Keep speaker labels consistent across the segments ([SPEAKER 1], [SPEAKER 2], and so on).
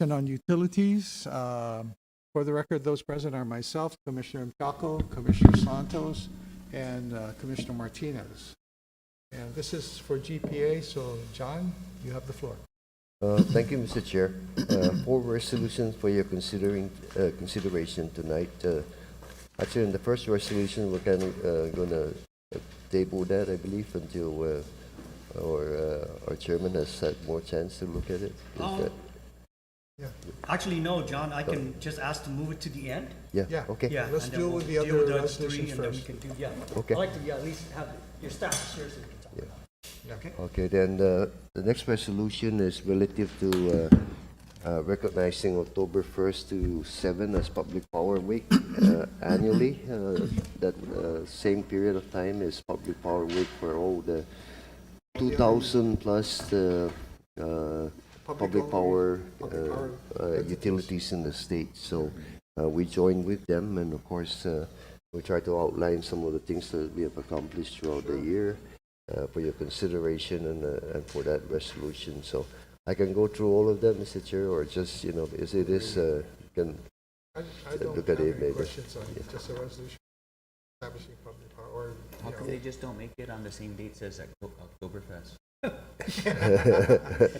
[SPEAKER 1] And on utilities, for the record, those present are myself, Commissioner Mchalco, Commissioner Santos, and Commissioner Martinez. And this is for GPA, so John, you have the floor.
[SPEAKER 2] Thank you, Mr. Chair. Four resolutions for your consideration tonight. Actually, in the first resolution, we're kind of going to table that, I believe, until our chairman has had more chance to look at it.
[SPEAKER 3] Yeah. Actually, no, John, I can just ask to move it to the end.
[SPEAKER 1] Yeah.
[SPEAKER 2] Okay.
[SPEAKER 3] Yeah,
[SPEAKER 1] Let's
[SPEAKER 3] and then
[SPEAKER 1] deal
[SPEAKER 3] we'll
[SPEAKER 1] with the
[SPEAKER 3] deal
[SPEAKER 1] other
[SPEAKER 3] with the other
[SPEAKER 1] resolutions
[SPEAKER 3] three, and then we
[SPEAKER 1] first.
[SPEAKER 3] can do, yeah.
[SPEAKER 2] Okay.
[SPEAKER 3] I like to, at least have your staff here so we can talk
[SPEAKER 2] Yeah.
[SPEAKER 3] about it. Okay?
[SPEAKER 2] Okay, then the next resolution is relative to recognizing October 1st to 7 as Public Power Week annually. That same period of time is Public Power Week for all the 2,000 plus public power utilities in the state. So we join with them, and of course we try to outline some of the things that we have accomplished throughout the year for your consideration and for that resolution. So I can go through all of them, Mr. Chair, or just, as it is, you can
[SPEAKER 1] I don't
[SPEAKER 2] look
[SPEAKER 1] have
[SPEAKER 2] at it
[SPEAKER 1] any
[SPEAKER 2] later.
[SPEAKER 1] questions on it, just a resolution establishing public power, or,
[SPEAKER 4] How
[SPEAKER 1] you
[SPEAKER 4] come
[SPEAKER 1] know,
[SPEAKER 4] they just don't make it on the same dates as Oktoberfest?
[SPEAKER 3] I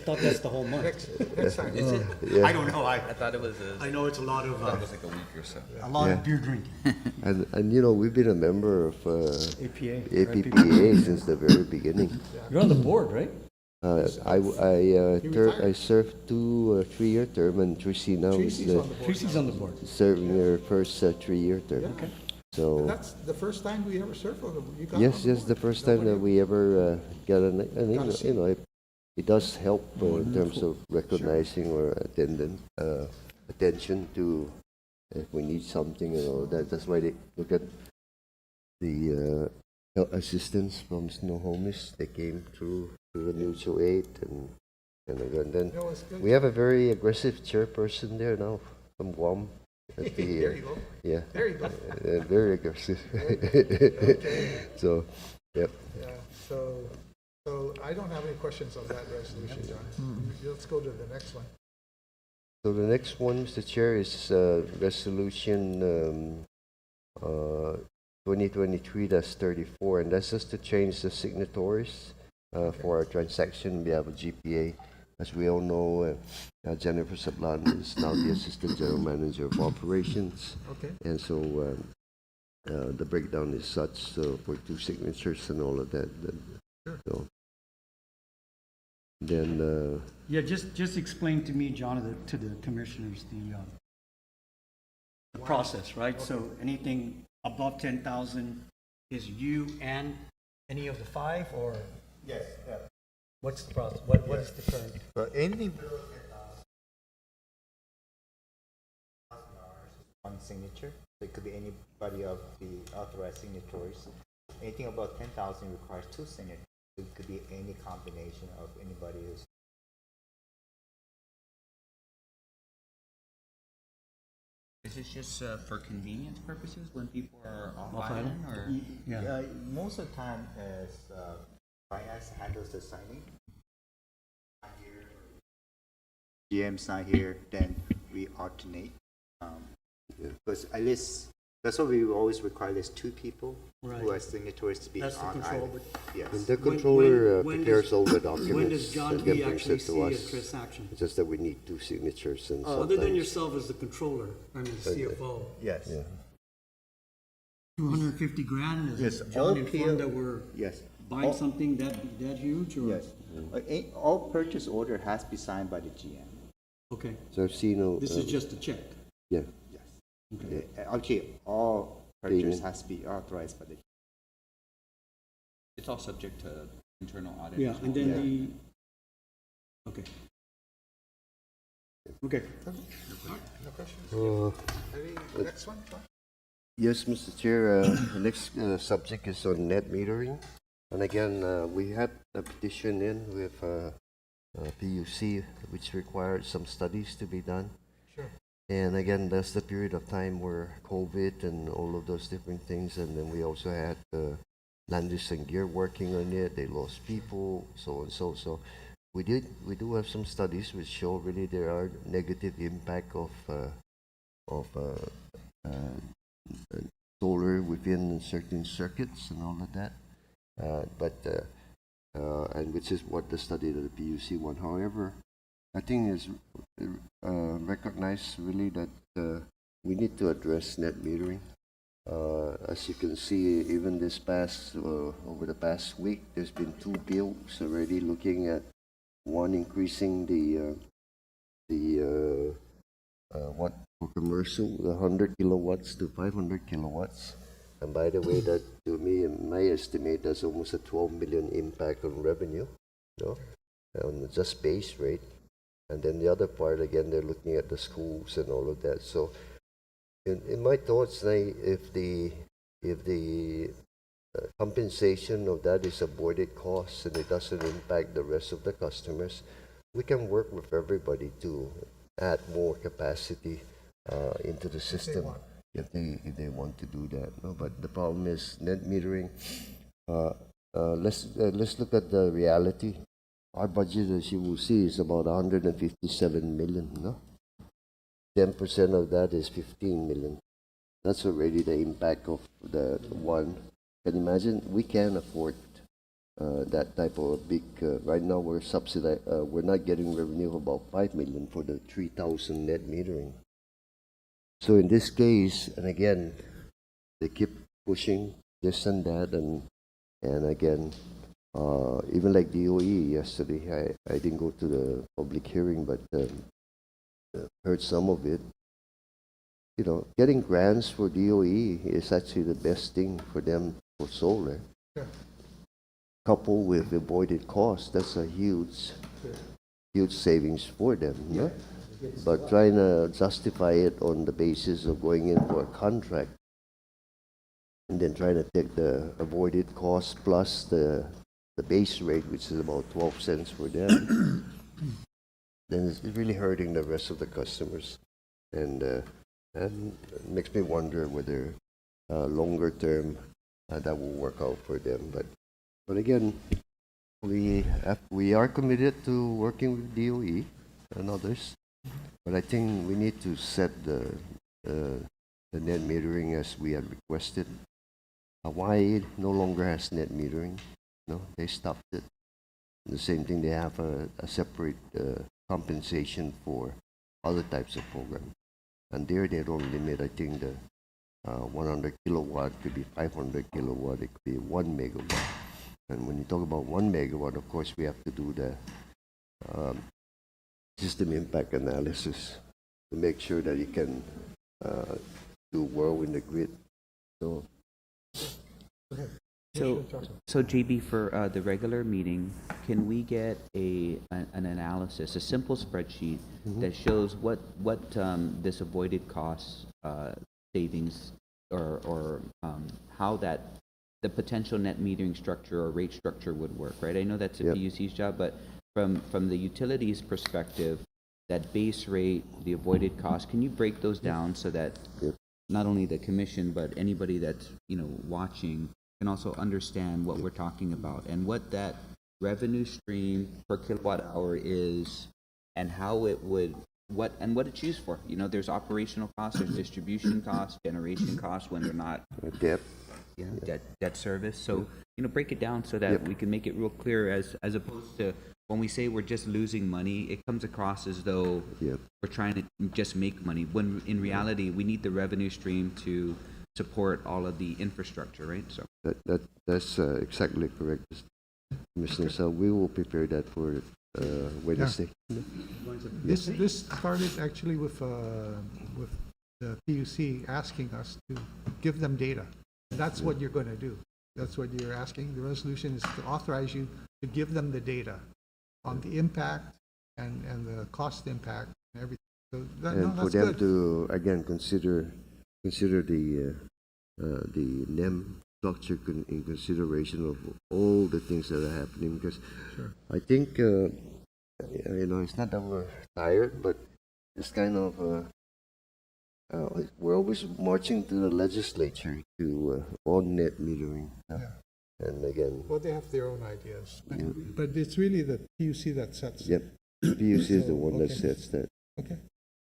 [SPEAKER 3] thought that's the whole month.
[SPEAKER 1] next time.
[SPEAKER 4] Is it?
[SPEAKER 2] Yeah.
[SPEAKER 3] I don't know,
[SPEAKER 4] I thought it was
[SPEAKER 3] I know it's a lot of,
[SPEAKER 4] like a week or so.
[SPEAKER 3] a lot
[SPEAKER 2] Yeah.
[SPEAKER 3] of beer drinking.
[SPEAKER 2] And we've been a member of
[SPEAKER 3] APA.
[SPEAKER 2] APPA since the very beginning.
[SPEAKER 5] You're on the board, right?
[SPEAKER 2] I served 2 3-year term, and Tracy now
[SPEAKER 1] Tracy's
[SPEAKER 2] is
[SPEAKER 1] on the board.
[SPEAKER 5] Tracy's on the board.
[SPEAKER 2] serving her first 3-year term.
[SPEAKER 1] Yeah.
[SPEAKER 2] So
[SPEAKER 1] And that's the first time we ever served on the, you got
[SPEAKER 2] yes,
[SPEAKER 1] on the
[SPEAKER 2] yes, the
[SPEAKER 1] board.
[SPEAKER 2] first time that we ever got
[SPEAKER 1] Got a seat.
[SPEAKER 2] it does help in terms of recognizing or attention to if we need something and all that. That's why they look at the assistance from Snohomish. They came through the mutual aid and then
[SPEAKER 1] No, it's good.
[SPEAKER 2] we have a very aggressive chairperson there now from Guam. At the,
[SPEAKER 1] There you go.
[SPEAKER 2] Yeah,
[SPEAKER 1] There you go.
[SPEAKER 2] very aggressive.
[SPEAKER 1] Okay.
[SPEAKER 2] So, yep.
[SPEAKER 1] Yeah, so I don't have any questions on that resolution, John. Let's go to the next one.
[SPEAKER 2] So the next one, Mr. Chair, is resolution 2023-34, and that's just to change the signatories for our transaction. We have a GPA. As we all know, Jennifer Sablan is now the Assistant General Manager of Operations.
[SPEAKER 1] Okay.
[SPEAKER 2] And so the breakdown is such for 2 signatures and all of that.
[SPEAKER 1] Sure.
[SPEAKER 2] So then,
[SPEAKER 3] Yeah, just explain to me, John, to the commissioners, the process, right? So anything above 10,000 is you and any of the 5, or
[SPEAKER 6] Yes,
[SPEAKER 3] what's the process? What is the current?
[SPEAKER 6] but anything below 10,000 one signature. So it could be anybody of the authorized signatories. Anything above 10,000 requires 2 signatures. It could be any combination of anybody who's.
[SPEAKER 4] Is this just for convenience purposes when people are off
[SPEAKER 3] Off
[SPEAKER 4] island, or?
[SPEAKER 3] Yeah.
[SPEAKER 6] Most of the time, as finance handles the signing, not here, GM's not here, then we alternate. Because at least that's what we always require. There's 2 people
[SPEAKER 3] Right.
[SPEAKER 6] who are signatories to be
[SPEAKER 3] That's the
[SPEAKER 6] on
[SPEAKER 3] control,
[SPEAKER 6] island. Yes.
[SPEAKER 2] and the
[SPEAKER 3] When-
[SPEAKER 2] controller
[SPEAKER 3] when
[SPEAKER 2] prepares
[SPEAKER 3] does-
[SPEAKER 2] all the
[SPEAKER 3] when
[SPEAKER 2] documents
[SPEAKER 3] does John
[SPEAKER 2] and then
[SPEAKER 3] B.
[SPEAKER 2] brings
[SPEAKER 3] actually
[SPEAKER 2] it to
[SPEAKER 3] see a
[SPEAKER 2] us.
[SPEAKER 3] transaction?
[SPEAKER 2] It's just that we need 2 signatures and
[SPEAKER 3] Other than
[SPEAKER 2] sometimes-
[SPEAKER 3] yourself as the controller, I mean, CFO.
[SPEAKER 6] Yes.
[SPEAKER 2] Yeah.
[SPEAKER 3] 250 grand, is
[SPEAKER 6] Yes,
[SPEAKER 3] John
[SPEAKER 6] all
[SPEAKER 3] informed
[SPEAKER 6] PO
[SPEAKER 3] that we're
[SPEAKER 6] Yes.
[SPEAKER 3] buying
[SPEAKER 6] All-
[SPEAKER 3] something that huge, or?
[SPEAKER 6] Yes. All purchase order has to be signed by the GM.
[SPEAKER 3] Okay,
[SPEAKER 2] So I've seen
[SPEAKER 3] this is just a check.
[SPEAKER 2] yeah.
[SPEAKER 6] Yes.
[SPEAKER 3] Okay.
[SPEAKER 6] Actually, all purchase
[SPEAKER 2] Payment.
[SPEAKER 6] has to be authorized by the.
[SPEAKER 4] It's all subject to internal audit.
[SPEAKER 3] Yeah,
[SPEAKER 4] as
[SPEAKER 3] and
[SPEAKER 4] well.
[SPEAKER 3] then the, okay. Okay,
[SPEAKER 1] No questions?
[SPEAKER 2] Uh,
[SPEAKER 1] Any, next one, John?
[SPEAKER 2] Yes, Mr. Chair. The next subject is on net metering. And again, we had a petition in with PUC, which required some studies to be done.
[SPEAKER 1] Sure.
[SPEAKER 2] And again, that's the period of time where COVID and all of those different things. And then we also had Landis and Gear working on it. They lost people, so and so. So We do have some studies which show really there are negative impact of solar within certain circuits and all of that. And which is what the study that the PUC won. However, I think is recognize really that we need to address net metering. As you can see, even this past over the past week, there's been 2 bills already looking at one increasing what for commercial, the 100 kilowatts to 500 kilowatts. And by the way, that to me, in my estimate, that's almost a 12 million impact on revenue, you know, on just base rate. And then the other part, again, they're looking at the schools and all of that. So, in my thoughts, if the compensation of that is avoided costs and it doesn't impact the rest of the customers, we can work with everybody to add more capacity into the system if they want to do that. No, but the problem is net metering. Let's look at the reality. Our budget, as you will see, is about 157 million. No, 10% of that is 15 million. That's already the impact of the one. Can you imagine? We can't afford that type of big. Right now, we're subsidized. We're not getting revenue of about 5 million for the 3,000 net metering. So in this case, and again, they keep pushing this and that, and again, even like DOE yesterday, I didn't go to the public hearing, but heard some of it. You know, getting grants for DOE is actually the best thing for them for solar.
[SPEAKER 1] Sure.
[SPEAKER 2] Coupled with avoided costs, that's a huge savings for them. Yeah. No? But trying to justify it on the basis of going in for a contract and then trying to take the avoided cost plus the base rate, which is about 12 cents for them, then it's really hurting the rest of the customers. And it makes me wonder whether longer term that will work out for them. But again, we are committed to working with DOE and others. But I think we need to set the net metering as we had requested. Hawaii no longer has net metering. No, they stopped it. The same thing, they have a separate compensation for other types of programs. And there they don't limit, I think, the 100 kilowatt could be 500 kilowatt, it could be 1 megawatt. And when you talk about 1 megawatt, of course, we have to do the system impact analysis to make sure that you can do well in the grid. So,
[SPEAKER 4] So JB, for the regular meeting, can we get an analysis, a simple spreadsheet that shows what this avoided cost savings or how that the potential net metering structure or rate structure would work, right? I know that's a PUC's job, but from the utilities perspective, that base rate, the avoided cost, can you break those down so that not only the commission but anybody that's watching can also understand what we're talking about and what that revenue stream per kilowatt hour is and how it would what it's used for. There's operational costs, there's distribution costs, generation costs when they're not debt service. So break it down so that we can make it real clear as opposed to when we say we're just losing money, it comes across as though we're trying to just make money, when in reality we need the revenue stream to support all of the infrastructure, right? So
[SPEAKER 2] that's exactly correct, Commissioner. So we will prepare that for Wednesday.
[SPEAKER 1] This started actually with the PUC asking us to give them data. That's what you're going to do. That's what you're asking. The resolution is to authorize you to give them the data on the impact and the cost impact and everything. So
[SPEAKER 2] and for them to again consider the NEM structure in consideration of all the things that are happening, because I think it's not that we're tired, but it's kind of we're always marching to the legislature to on net metering. And again,
[SPEAKER 1] Well, they have their own ideas, but it's really the PUC that sets.
[SPEAKER 2] yep, PUC is the one that
[SPEAKER 1] Okay.
[SPEAKER 2] sets that.
[SPEAKER 1] Okay.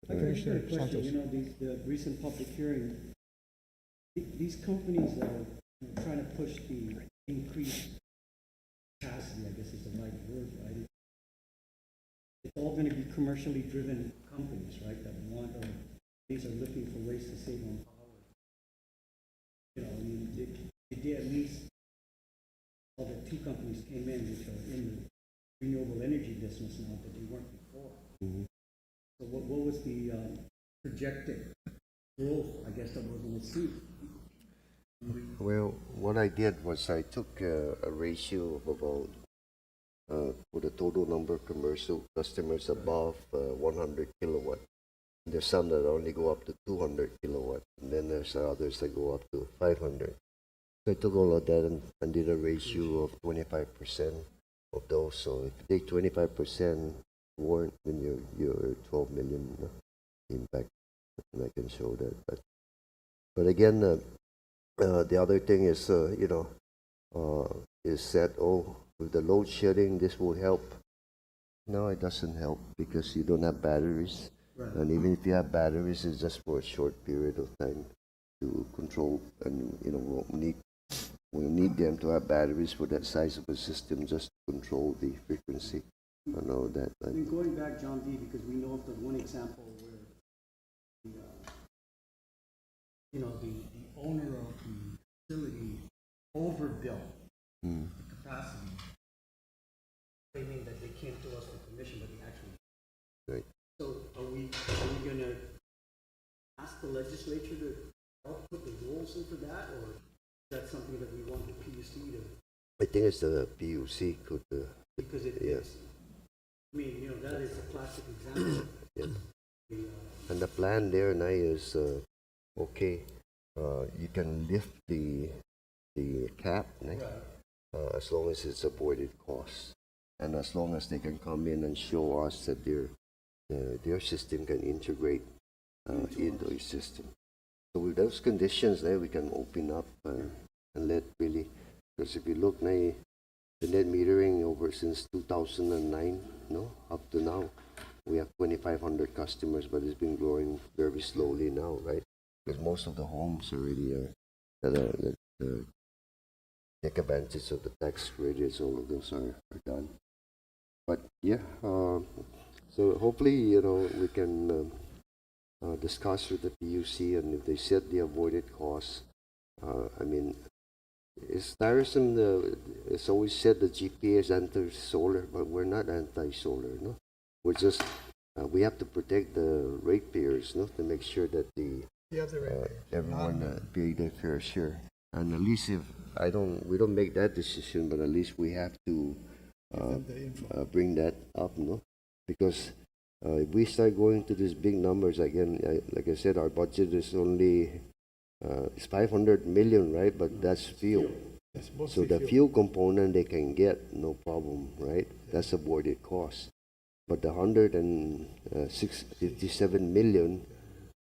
[SPEAKER 5] I got a
[SPEAKER 1] Commissioner
[SPEAKER 5] question,
[SPEAKER 1] Santos.
[SPEAKER 5] you know, the recent public hearing, these companies that are trying to push the increased capacity, I guess is the right word, right? It's all gonna be commercially driven companies, right, that want, or these are looking for ways to save on power. You know, I mean, they did at least, all the two companies came in, which are in the renewable energy business now, but they weren't before. So what was the projected growth, I guess, that we're going to see?
[SPEAKER 2] Well, what I did was I took a ratio of about for the total number of commercial customers above 100 kilowatt. There's some that only go up to 200 kilowatt, and then there's others that go up to 500. So I took all of that and did a ratio of 25% of those. So if you take 25% warrant, then you're 12 million impact, and I can show that. But again, the other thing is is that with the load shedding this will help. No, it doesn't help because you don't have batteries, and even if you have batteries, it's just for a short period of time to control, and we'll need them to have batteries for that size of a system just to control the frequency and all that.
[SPEAKER 5] I mean, going back, John D., because we know of the one example where the owner of the facility overbuilt the capacity, claiming that they came to us for permission, but they actually.
[SPEAKER 2] Right.
[SPEAKER 5] So are we going to ask the legislature to help put the rules in for that, or is that something that we want the PUC to?
[SPEAKER 2] I think it's the PUC could.
[SPEAKER 5] Because it
[SPEAKER 2] Yeah.
[SPEAKER 5] is. I mean, that is a classic example.
[SPEAKER 2] Yeah.
[SPEAKER 5] The,
[SPEAKER 2] And the plan there now is okay. You can lift the cap, right? As long as it's avoided costs, and as long as they can come in and show us that their system can integrate into your system. So with those conditions, there we can open up and let really. Because if you look now, the net metering over since 2009, up to now, we have 2,500 customers, but it's been growing very slowly now, right? Because most of the homes already that take advantage of the tax credits, all of those are done. But yeah, so hopefully we can discuss with the PUC, and if they set the avoided costs, I mean. It's tiresome. It's always said the GPA is anti-solar, but we're not anti-solar. No, we're just we have to protect the ratepayers, to make sure that
[SPEAKER 1] The other end.
[SPEAKER 2] everyone pay their fair share. And at least if we don't make that decision, but at least we have to bring that up, because if we start going to these big numbers again, like I said, our budget is only. It's 500 million, right? But that's fuel. So the fuel component they can get, no problem, right? That's avoided cost. But the 157 million,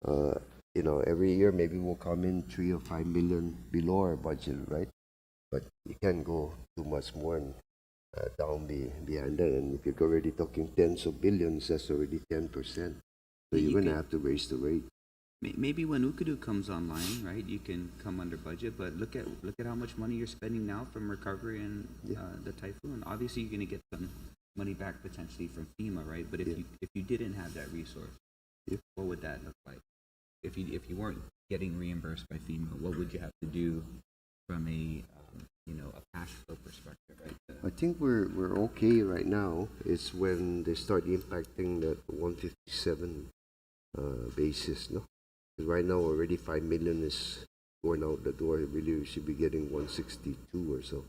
[SPEAKER 2] every year maybe we'll come in 3 or 5 million below our budget, right? But you can't go too much more and down behind that. And if you're already talking tens of billions, that's already 10%. So you're going to have to raise the rate.
[SPEAKER 4] Maybe when Ukudu comes online, right, you can come under budget. But look at how much money you're spending now from recovery and the typhoon. Obviously, you're going to get some money back potentially from FEMA, right? But if you didn't have that resource, what would that look like? If you weren't getting reimbursed by FEMA, what would you have to do from a cash flow perspective, right?
[SPEAKER 2] I think we're okay right now. It's when they start impacting that 157 basis, no? Because right now already 5 million is going out the door. Really, we should be getting 162 or so.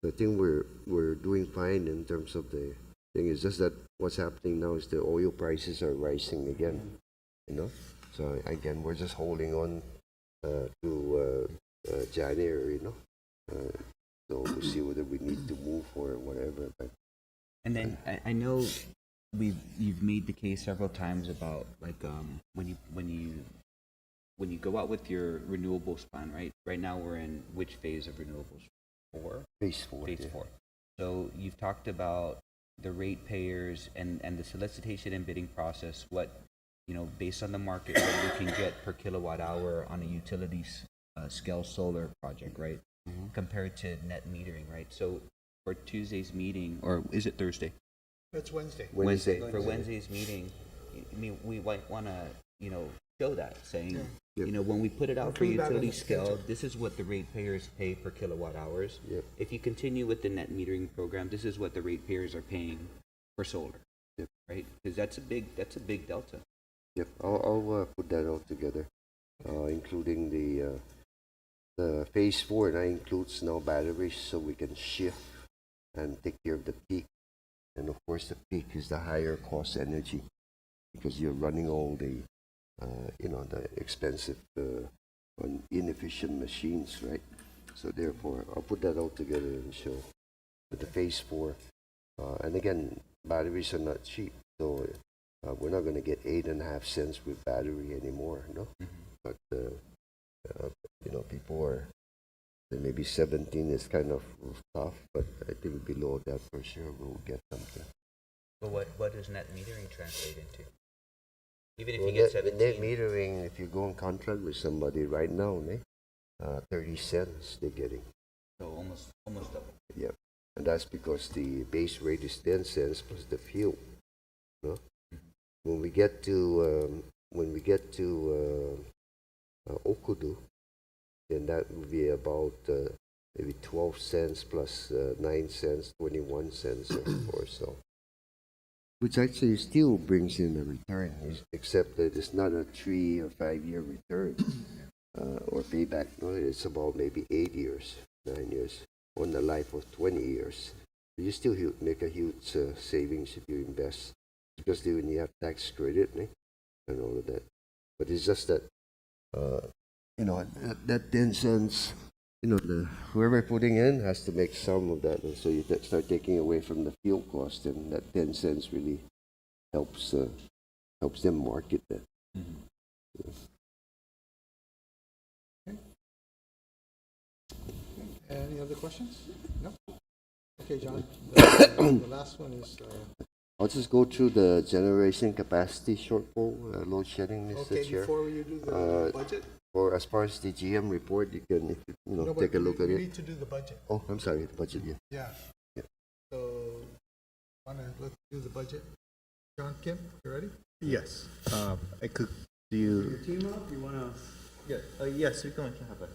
[SPEAKER 2] So I think we're doing fine in terms of the thing. It's just that what's happening now is the oil prices are rising again, So again, we're just holding on to January, so we'll see whether we need to move or whatever. But
[SPEAKER 4] And then I know you've made the case several times about when you go out with your renewables plan, right? Right now we're in which phase of renewables? 4?
[SPEAKER 2] Phase 4.
[SPEAKER 4] Phase
[SPEAKER 2] yeah.
[SPEAKER 4] 4. So you've talked about the ratepayers and the solicitation and bidding process, what, based on the market, what we can get per kilowatt hour on a utilities scale solar project, right? Compared to net metering, right? So for Tuesday's meeting, or is it Thursday?
[SPEAKER 1] It's Wednesday.
[SPEAKER 2] Wednesday.
[SPEAKER 4] For Wednesday's meeting, I mean, we might want to, show that, saying, when we put it out for
[SPEAKER 1] Include that in
[SPEAKER 4] utility
[SPEAKER 1] the
[SPEAKER 4] scale,
[SPEAKER 1] schedule.
[SPEAKER 4] this is what the ratepayers pay per kilowatt hours.
[SPEAKER 2] Yep.
[SPEAKER 4] If you continue with the net metering program, this is what the ratepayers are paying for solar.
[SPEAKER 2] Yep.
[SPEAKER 4] Right? Because that's a big delta.
[SPEAKER 2] Yep, I'll put that all together, including the phase 4, and that includes now batteries, so we can shift and take care of the peak. And of course, the peak is the higher cost energy because you're running all the, the expensive, inefficient machines, right? So therefore, I'll put that all together and show with the phase 4. And again, batteries are not cheap, so we're not going to get 8.5 cents with battery anymore, no? But people are, maybe 17 is kind of tough, but I think below that for sure we'll get something.
[SPEAKER 4] But what does net metering translate into? Even if
[SPEAKER 2] Well,
[SPEAKER 4] you get
[SPEAKER 2] net
[SPEAKER 4] 17.
[SPEAKER 2] metering, if you go in contract with somebody right now, 30 cents they're getting.
[SPEAKER 4] So almost double.
[SPEAKER 2] Yep. And that's because the base rate is 10 cents plus the fuel. No? When we get to Okudu, then that will be about maybe 12 cents plus 9 cents, 21 cents or so. Which actually still brings in a return, except that it's not a 3 or 5 year return or payback. No, it's about maybe 8 years, 9 years, on the life of 20 years. You still make a huge savings if you invest, because when you have tax credit and all of that. But it's just that, that 10 cents, whoever putting in has to make some of that. And so you start taking away from the fuel cost, and that 10 cents really helps them market that.
[SPEAKER 1] Any other questions? No? Okay, John, the last one is,
[SPEAKER 2] I'll just go through the generation capacity shortfall, load shedding, Mr.
[SPEAKER 1] okay,
[SPEAKER 2] Chair.
[SPEAKER 1] before you do the budget?
[SPEAKER 2] Or as far as the GM report, you can
[SPEAKER 1] No, but
[SPEAKER 2] take a look
[SPEAKER 1] we
[SPEAKER 2] at it.
[SPEAKER 1] need to do the budget.
[SPEAKER 2] Oh, I'm sorry, the budget, yeah.
[SPEAKER 1] Yeah.
[SPEAKER 2] Yeah.
[SPEAKER 1] So, let's do the budget. John Kim, you ready?
[SPEAKER 6] Yes. I could do you?
[SPEAKER 5] Your team up, you wanna?
[SPEAKER 6] Yeah. Yes, we're going to have a.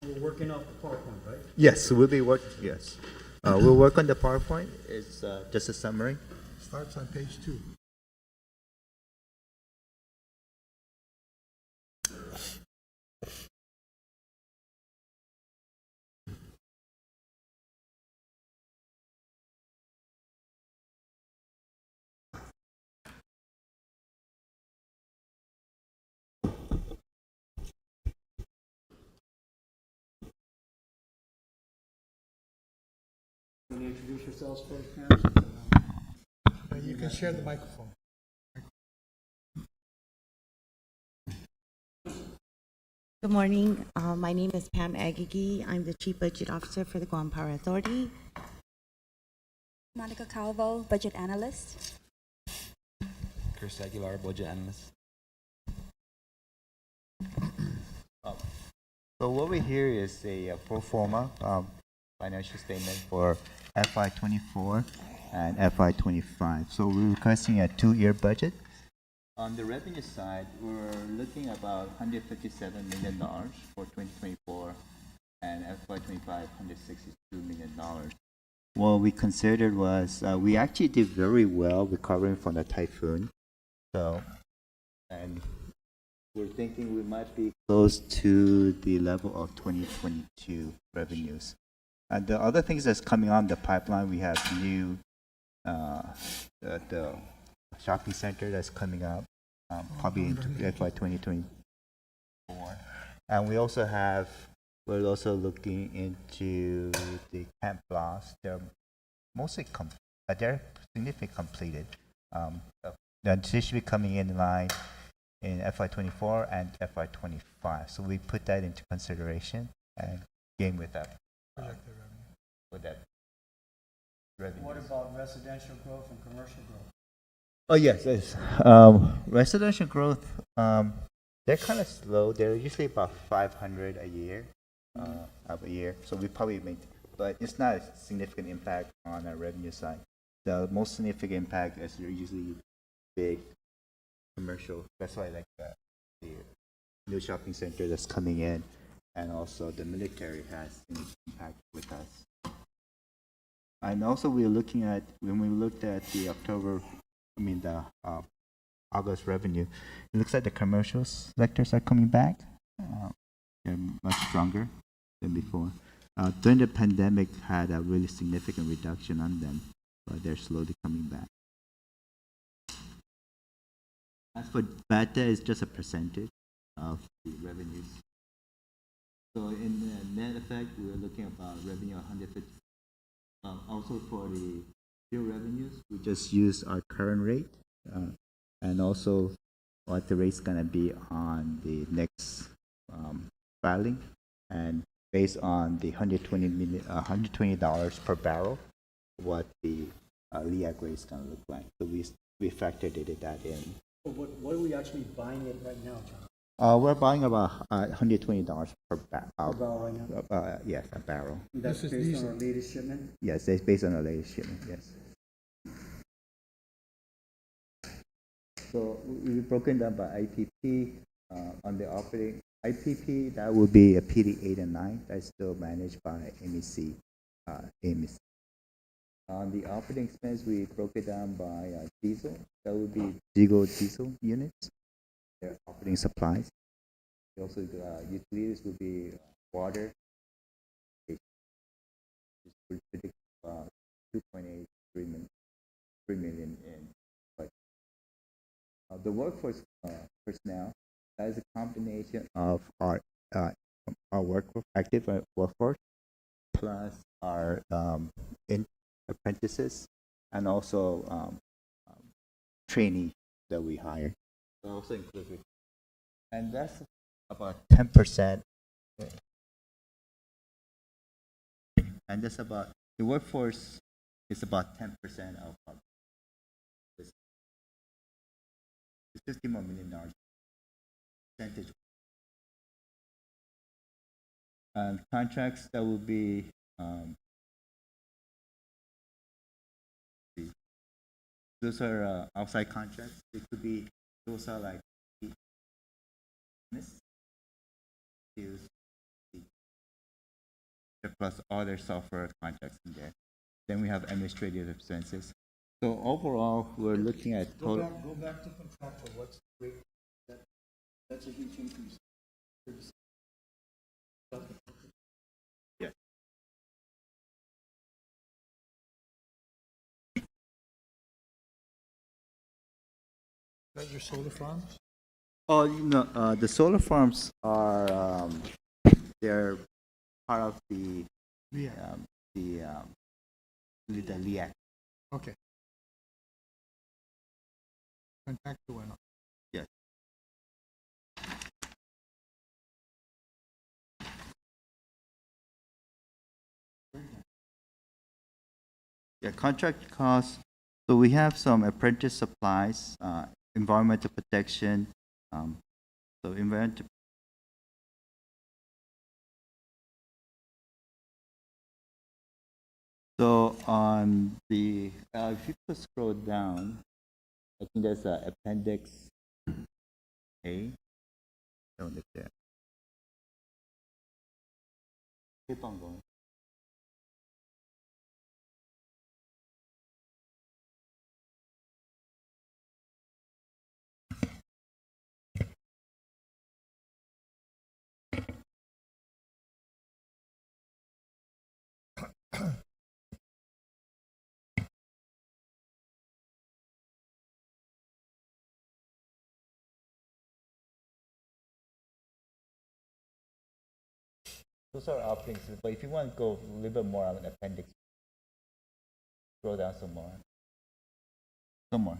[SPEAKER 5] We're working off the PowerPoint, right?
[SPEAKER 6] Yes, we'll be work. Yes, we'll work on the PowerPoint. It's just a summary.
[SPEAKER 1] Starts on page 2.
[SPEAKER 5] Can you introduce yourselves first, Pam?
[SPEAKER 1] You can share the microphone.
[SPEAKER 7] Good morning. My name is Pam Agagi. I'm the Chief Budget Officer for the Guam Power Authority.
[SPEAKER 8] Monica Calvo, Budget Analyst.
[SPEAKER 4] Chris Aguilar, budget analyst.
[SPEAKER 6] So what we hear is a pro forma financial statement for FY24 and FY25. So we're requesting a 2-year budget. On the revenue side, we're looking about $157 million for 2024, and FY25 $162 million. What we considered was we actually did very well recovering from the typhoon. So, and we're thinking we might be close to the level of 2022 revenues. And the other things that's coming on the pipeline, we have new the shopping center that's coming up, probably into FY 2024. And we're also looking into the camp blocks. They're mostly they're significantly completed. They should be coming in line in FY24 and FY25. So we put that into consideration and came with that. With that revenue.
[SPEAKER 3] What about residential growth and commercial growth?
[SPEAKER 6] Oh yes, yes. Residential growth, they're kind of slow. They're usually about 500 a year, of a year. So we probably make, but it's not a significant impact on our revenue side. The most significant impact is usually big commercial. That's why like the new shopping center that's coming in, and also the military has an impact with us. And also we're looking at, when we looked at the August revenue, it looks like the commercial sectors are coming back. They're much stronger than before. During the pandemic, had a really significant reduction on them, but they're slowly coming back. As for bad debt, it's just a percentage of the revenues. So in the net effect, we're looking about revenue 150. Also for the real revenues, we just use our current rate, and also what the rate's gonna be on the next filing, and based on the $120 per barrel, what the LEAC rate is gonna look like. So we factored that in.
[SPEAKER 3] But what are we actually buying it right now, John?
[SPEAKER 6] We're buying about $120 per barrel.
[SPEAKER 3] About right now?
[SPEAKER 6] Yes, a barrel.
[SPEAKER 3] That's
[SPEAKER 1] This is
[SPEAKER 3] based
[SPEAKER 1] diesel.
[SPEAKER 3] on our latest shipment?
[SPEAKER 6] Yes, it's based on the latest shipment. Yes. So we've broken down by IPP. On the operating IPP, that would be a PD 8 and 9. That's still managed by MEC. MEC. On the operating expense, we broke it down by diesel. That would be diesel units. Their operating supplies. Also, utilities would be water. We predict 2.8, 3 million in budget. The workforce personnel, that is a combination of our active workforce plus our apprentices and also trainees that we hire. So also includes it. And that's about 10%. And that's about, the workforce is about 10% of our business. It's $50 more million percentage. And contracts, that would be those are outside contracts. It could be, those are like plus other software contracts in there. Then we have administrative expenses. So overall, we're looking at total.
[SPEAKER 3] Go back to contractual. What's the rate? That's a huge increase.
[SPEAKER 6] Yeah.
[SPEAKER 1] Is that your solar farms?
[SPEAKER 6] Oh, no, the solar farms are they're part of the
[SPEAKER 1] Yeah.
[SPEAKER 6] the LEAC.
[SPEAKER 1] Okay. Contractual went up.
[SPEAKER 6] Yes. Yeah, contract costs. So we have some apprentice supplies, environmental protection. So environmental. So on the, if you could scroll down, I think there's an appendix A. Don't look there. Keep on going. Those are options, but if you want to go a little bit more on an appendix, scroll down some more. Some more.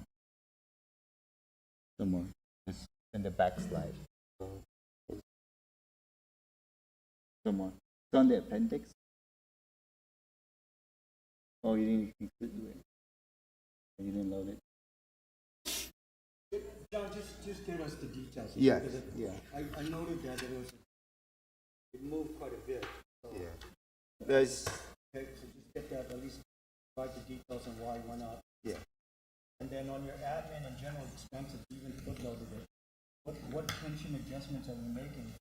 [SPEAKER 6] Some more. Just And the backslide. Some more. It's on the appendix. Oh, you didn't include it. You didn't load it.
[SPEAKER 3] John, just get us the details.
[SPEAKER 6] Yes,
[SPEAKER 3] Because
[SPEAKER 6] yeah.
[SPEAKER 3] I noted that it moved quite a bit. So,
[SPEAKER 6] Yeah. There's,
[SPEAKER 3] okay, so just get that, at least provide the details on why it went up.
[SPEAKER 6] yeah.
[SPEAKER 3] And then on your admin and general expenses, you even footnoted it. What pension adjustments are we making?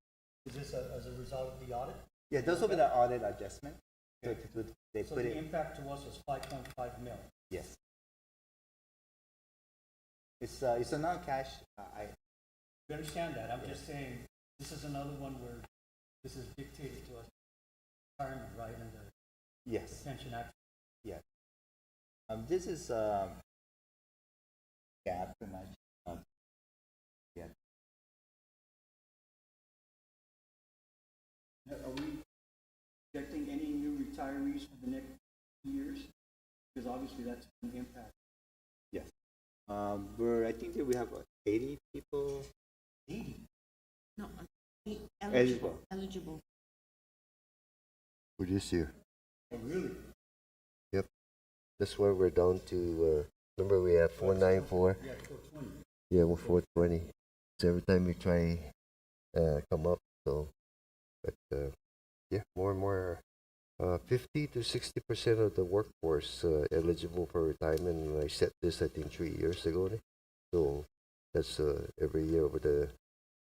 [SPEAKER 3] Is this as a result of the audit?
[SPEAKER 6] Yeah, those will be the audit adjustment. So they
[SPEAKER 3] So
[SPEAKER 6] put
[SPEAKER 3] the
[SPEAKER 6] it,
[SPEAKER 3] impact to us was 5.5 mil.
[SPEAKER 6] yes. It's a non-cash,
[SPEAKER 3] We understand that. I'm just saying, this is another one where this is dictated to us, retirement, right, and the
[SPEAKER 6] yes,
[SPEAKER 3] pension act.
[SPEAKER 6] yes. This is, gap pretty much. Yeah.
[SPEAKER 3] Are we projecting any new retirees for the next 2 years? Because obviously that's an impact.
[SPEAKER 6] Yes. I think that we have 80 people
[SPEAKER 3] 80.
[SPEAKER 7] No,
[SPEAKER 6] eligible.
[SPEAKER 7] eligible.
[SPEAKER 2] For this year.
[SPEAKER 3] Oh, really?
[SPEAKER 2] Yep. That's why we're down to, remember we have 494?
[SPEAKER 3] Yeah, 420.
[SPEAKER 2] Yeah, we're 420. So every time we try come up, so, but yeah, more and more, 50 to 60% of the workforce eligible for retirement. And I set this, I think, 3 years ago. So that's every year over the,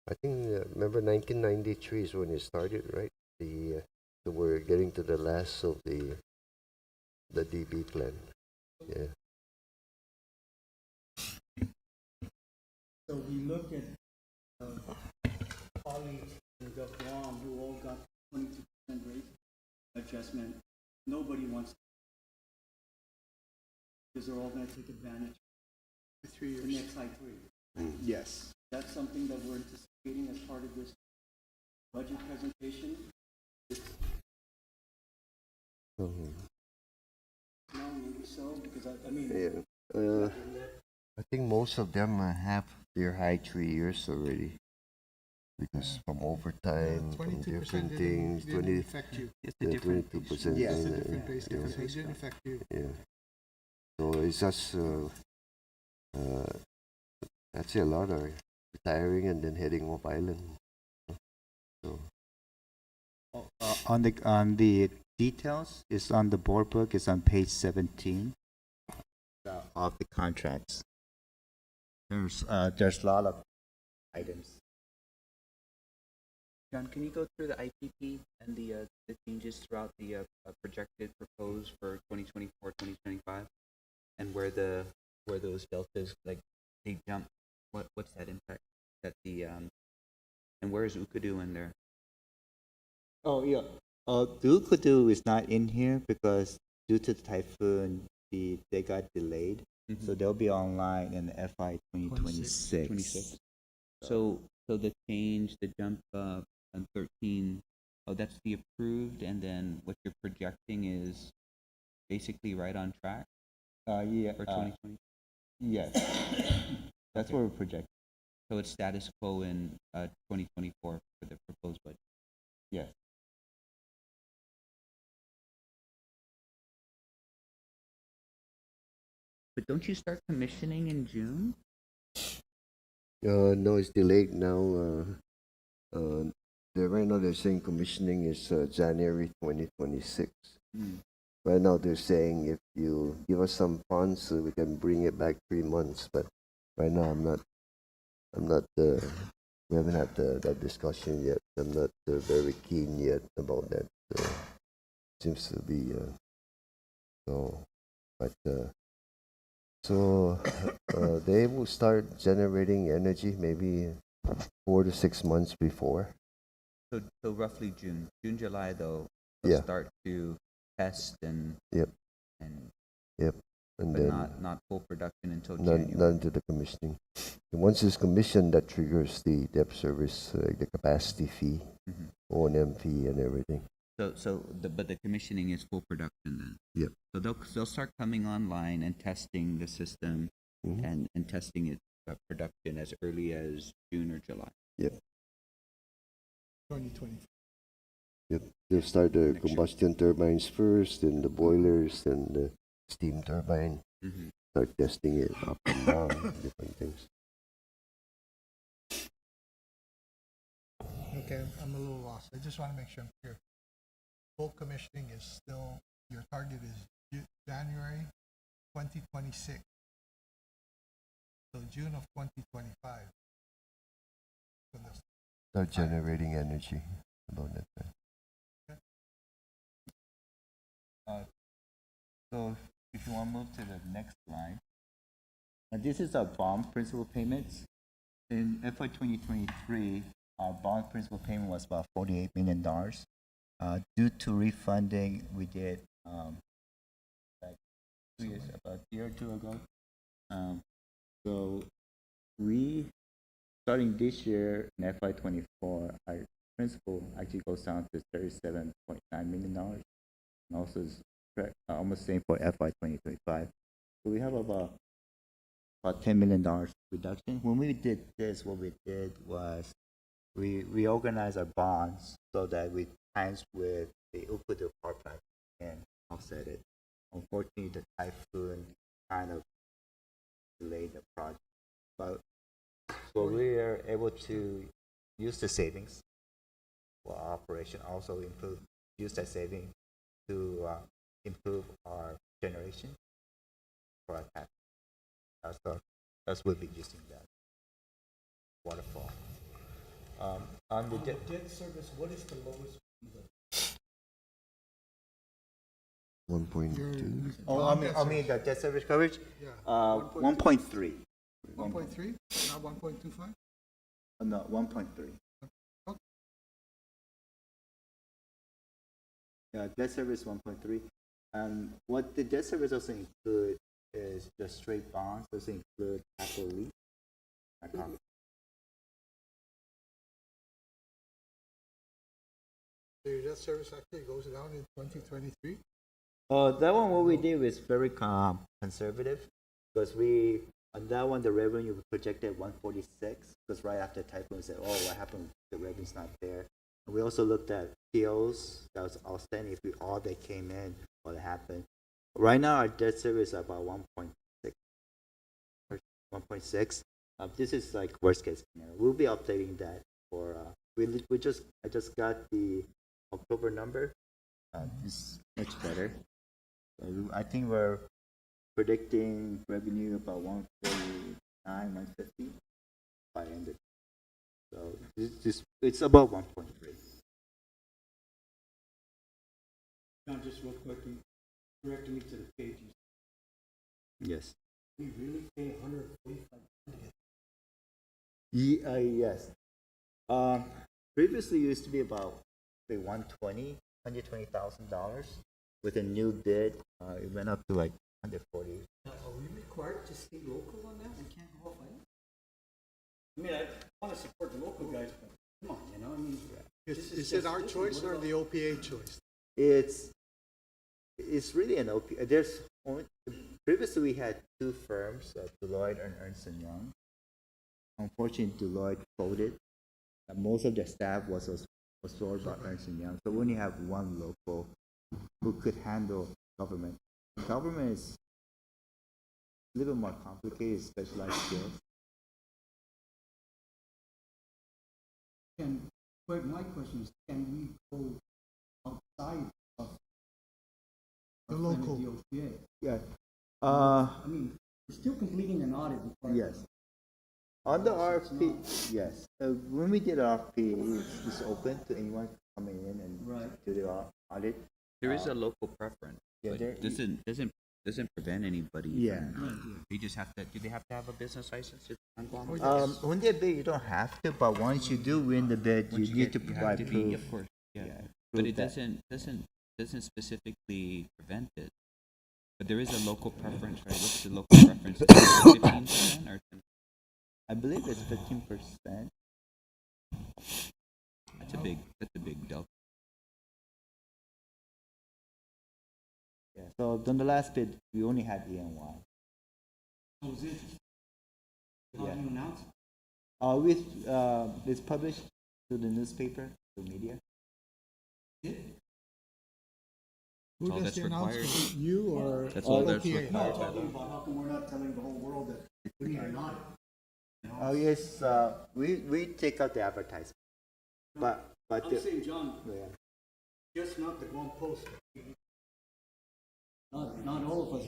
[SPEAKER 2] I think, remember 1993 is when it started, right? So we're getting to the last of the DB plan. Yeah.
[SPEAKER 3] So we look at colleagues in the Guam who all got 22% rate adjustment. Nobody wants to, because they're all going to take advantage
[SPEAKER 1] For 3
[SPEAKER 3] of the
[SPEAKER 1] years.
[SPEAKER 3] next high three.
[SPEAKER 6] Yes.
[SPEAKER 3] That's something that we're anticipating as part of this budget presentation.
[SPEAKER 2] Mhm.
[SPEAKER 3] No, maybe so, because I mean,
[SPEAKER 2] Yeah. I think most of them have their high 3 years already. Because from overtime, from
[SPEAKER 1] 22%
[SPEAKER 2] different things,
[SPEAKER 1] didn't
[SPEAKER 2] 20,
[SPEAKER 1] affect you.
[SPEAKER 4] It's a
[SPEAKER 2] yeah,
[SPEAKER 4] different
[SPEAKER 2] 22%.
[SPEAKER 6] Yeah.
[SPEAKER 1] It's a
[SPEAKER 2] thing,
[SPEAKER 1] different base
[SPEAKER 2] yeah,
[SPEAKER 1] difference, so it didn't affect you.
[SPEAKER 2] yeah. So it's just, that's a lot of retiring and then heading off island. So,
[SPEAKER 6] On the details, it's on the board book, it's on page 17 of the contracts. There's a lot of items.
[SPEAKER 4] John, can you go through the IPP and the changes throughout the projected proposed for 2024, 2025, and where those deltas, like, they jump? What's that impact? That the and where is Ukadu in there?
[SPEAKER 6] Oh, yeah. The Ukudu is not in here because due to the typhoon, they got delayed.
[SPEAKER 4] Mhm.
[SPEAKER 6] So they'll be online in FY 2026.
[SPEAKER 4] 26. So the change, the jump on 13, oh, that's the approved, and then what you're projecting is basically right on track
[SPEAKER 6] Yeah.
[SPEAKER 4] for 2020.
[SPEAKER 6] Yes. That's
[SPEAKER 4] Okay.
[SPEAKER 6] what we're projecting.
[SPEAKER 4] So it's status quo in 2024 for the proposed budget.
[SPEAKER 6] Yes.
[SPEAKER 4] But don't you start commissioning in June?
[SPEAKER 2] no, it's delayed now. Right now they're saying commissioning is January 2026. Right now they're saying if you give us some funds, we can bring it back 3 months. But right now I'm not. We haven't had that discussion yet. I'm not very keen yet about that. Seems to be so, but so they will start generating energy maybe 4 to 6 months before.
[SPEAKER 4] So roughly June, July though, they'll
[SPEAKER 2] Yeah.
[SPEAKER 4] start to test and
[SPEAKER 2] Yep.
[SPEAKER 4] and
[SPEAKER 2] And
[SPEAKER 4] but
[SPEAKER 2] then
[SPEAKER 4] not full production until
[SPEAKER 2] none
[SPEAKER 4] January.
[SPEAKER 2] into the commissioning. And once it's commissioned, that triggers the debt service, the capacity fee,
[SPEAKER 4] Mhm.
[SPEAKER 2] O&M fee, and everything.
[SPEAKER 4] But the commissioning is full production then.
[SPEAKER 2] Yep.
[SPEAKER 4] So they'll start coming online and testing the system
[SPEAKER 2] Mhm.
[SPEAKER 4] and testing it production as early as June or July.
[SPEAKER 2] Yep.
[SPEAKER 1] 2020.
[SPEAKER 2] Yep. They'll start the
[SPEAKER 4] Next year.
[SPEAKER 2] combustion turbines first, then the boilers, then the steam turbine.
[SPEAKER 4] Mm-hmm.
[SPEAKER 2] Start testing it up and down, different things.
[SPEAKER 1] Okay, I'm a little lost. I just want to make sure I'm clear. Full commissioning is still, your target is January 2026. So June of 2025. When the-
[SPEAKER 2] Start generating energy about that time.
[SPEAKER 6] So if you want to move to the next slide. This is our bond principal payments. In FY 2023, our bond principal payment was about $48 million. Due to refunding, we did like 2 years, about a year or two ago. So we, starting this year in FY 24, our principal actually goes down to $37.9 million. And also is almost same for FY 2025. So we have about $10 million reduction. When we did this, what we did was we reorganized our bonds so that we times with the output of the power plant and offset it. Unfortunately, the typhoon kind of delayed the project. But so we are able to use the savings for our operation, also use that saving to improve our generation for our tax. That's we'll be using that waterfall. On the
[SPEAKER 3] debt service, what is the lowest?
[SPEAKER 2] 1.2.
[SPEAKER 6] I mean the debt service coverage.
[SPEAKER 1] Yeah.
[SPEAKER 6] 1.3.
[SPEAKER 1] 1.3, not 1.25?
[SPEAKER 6] No, 1.3.
[SPEAKER 1] Okay.
[SPEAKER 6] Yeah, debt service 1.3. What the debt service also include is the straight bonds. Doesn't include capital lease.
[SPEAKER 1] So your debt service actually goes down in 2023?
[SPEAKER 6] That one, what we did was very conservative because we, on that one, the revenue we projected 146 because right after typhoon, we said, oh, what happened? The revenue's not there. And we also looked at POs that was outstanding. If we all that came in, what happened? Right now, our debt service is about 1.6. 1.6. This is like worst case scenario. We'll be updating that for. I just got the October number. It's much better. I think we're predicting revenue about 149, 150 by end of. So it's about 1.3.
[SPEAKER 5] Now, just real quick, you directed me to the page.
[SPEAKER 6] Yes.
[SPEAKER 5] We really pay 145.
[SPEAKER 6] Yes. Previously it used to be about say $120,000. With a new bid, it went up to like 140.
[SPEAKER 5] Now, are we required to stay local on that? We can't go off island? I mean, I want to support the local guys, but come on, you know, I mean.
[SPEAKER 1] Is it our choice or the OPA choice?
[SPEAKER 6] It's really an OP. There's only, previously we had two firms, Deloitte and Ernst & Young. Unfortunately, Deloitte folded. Most of their staff was absorbed by Ernst & Young. So we only have one local who could handle government. Government is a little more complicated, specialized skills.
[SPEAKER 5] But my question is, can we go outside of
[SPEAKER 1] The local.
[SPEAKER 5] the OPA?
[SPEAKER 6] Yeah.
[SPEAKER 5] I mean, we're still completing an audit. before-
[SPEAKER 6] Yes. On the RFP, yes. When we did RFP, it's open to anyone coming in and
[SPEAKER 5] Right.
[SPEAKER 6] do the audit.
[SPEAKER 4] There is a local preference,
[SPEAKER 6] Yeah,
[SPEAKER 4] but
[SPEAKER 6] there-
[SPEAKER 4] doesn't prevent anybody.
[SPEAKER 6] Yeah.
[SPEAKER 4] You just have to. Do they have to have a business license?
[SPEAKER 6] When they're bid, you don't have to, but once you do win the bid, you need to
[SPEAKER 4] you have
[SPEAKER 6] provide
[SPEAKER 4] to be,
[SPEAKER 6] proof.
[SPEAKER 4] of course. Yeah.
[SPEAKER 6] Yeah,
[SPEAKER 4] But
[SPEAKER 6] prove
[SPEAKER 4] it
[SPEAKER 6] that.
[SPEAKER 4] doesn't specifically prevent it. But there is a local preference, right? What's the local preference? 15% or 10?
[SPEAKER 6] I believe it's 15%.
[SPEAKER 4] That's a big delta.
[SPEAKER 6] Yeah. So on the last bid, we only had ENY.
[SPEAKER 5] It was interesting. How do you announce it?
[SPEAKER 6] It's published to the newspaper, to media.
[SPEAKER 1] Who
[SPEAKER 4] all
[SPEAKER 1] does
[SPEAKER 4] that's
[SPEAKER 1] the
[SPEAKER 4] required.
[SPEAKER 1] announcement? You or
[SPEAKER 4] That's all that's
[SPEAKER 1] OPA?
[SPEAKER 4] required.
[SPEAKER 5] No, I'm talking about how come we're not telling the whole world that we need an audit? You know?
[SPEAKER 6] Oh, yes, we take out the advertisement. But
[SPEAKER 5] I'm
[SPEAKER 6] the,
[SPEAKER 5] saying, John,
[SPEAKER 6] yeah.
[SPEAKER 5] just not the Guam Post. Not all of us.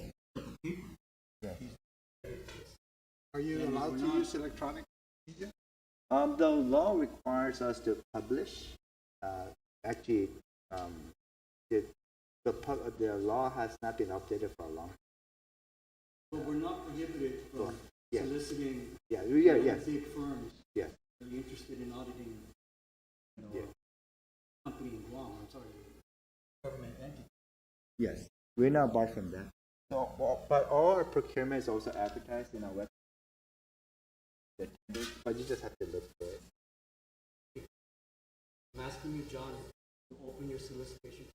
[SPEAKER 1] Are you allowed to use electronic media?
[SPEAKER 6] The law requires us to publish. Actually, the law has not been updated for a long time.
[SPEAKER 5] But we're not prohibited from
[SPEAKER 6] Yeah.
[SPEAKER 5] soliciting
[SPEAKER 6] Yes.
[SPEAKER 5] big firms
[SPEAKER 6] Yes.
[SPEAKER 5] that are interested in auditing, you know,
[SPEAKER 6] Yeah.
[SPEAKER 5] a company in Guam, I'm sorry, government entity.
[SPEAKER 6] Yes. We're not barred from that. So, but all our procurement is also advertised in our website. But you just have to look for it.
[SPEAKER 5] I'm asking you, John, to open your solicitation.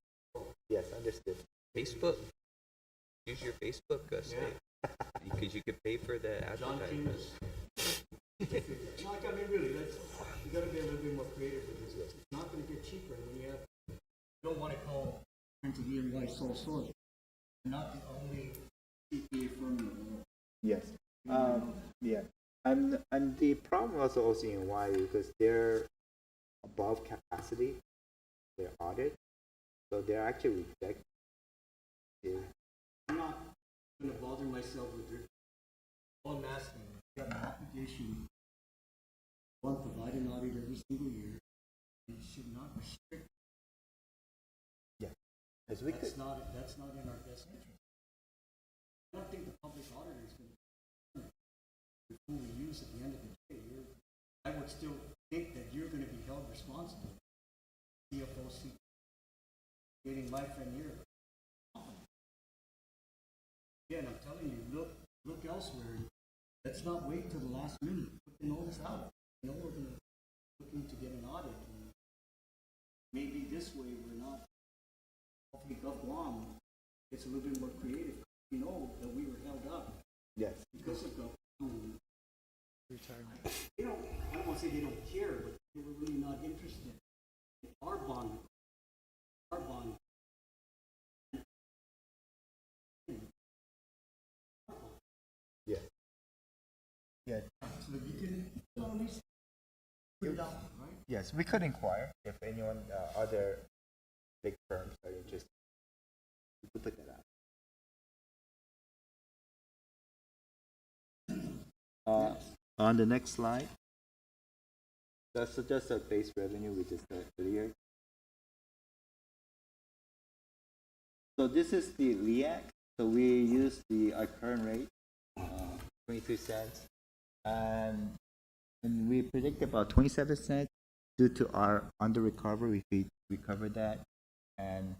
[SPEAKER 6] Yes, understood.
[SPEAKER 4] Facebook. Use your Facebook, State. Because you could pay for the
[SPEAKER 5] John
[SPEAKER 4] advertisement.
[SPEAKER 5] Primus. No, I mean, really, you gotta be a little bit more creative with this. It's not gonna get cheaper when you don't wanna call Prince of EY sole source. They're not the only CPA firm in the world.
[SPEAKER 6] Yes. Yeah. And the problem also in why because they're above capacity, their audit, so they're actually rejected. Yeah.
[SPEAKER 5] I'm not gonna bother myself with your, all I'm asking, you got an obligation, one, provide an audit every single year, and you should not restrict.
[SPEAKER 6] Yeah. As we could.
[SPEAKER 5] That's not in our best interest. I don't think the public auditor is gonna be fully used at the end of the day. I would still think that you're gonna be held responsible. CFO, getting life and year. Again, I'm telling you, look elsewhere. Let's not wait till the last minute. Put the notice out. You know, we're looking to get an audit. And maybe this way we're not, hopefully Gulf Guam gets a little bit more creative. You know that we were held up
[SPEAKER 6] Yes.
[SPEAKER 5] because of Gulf Guam.
[SPEAKER 1] Retirement.
[SPEAKER 5] They don't, I don't want to say they don't care, but they were really not interested in our bond.
[SPEAKER 6] Yeah. Yeah.
[SPEAKER 5] So you can at least put it out, right?
[SPEAKER 6] Yes, we could inquire if anyone, other big firms are interested. We could put that out. On the next slide, that's just a base revenue we just said earlier. So this is the LEAC. So we use our current rate, 23 cents, and we predict about 27 cents due to our under recovery. If we recover that, and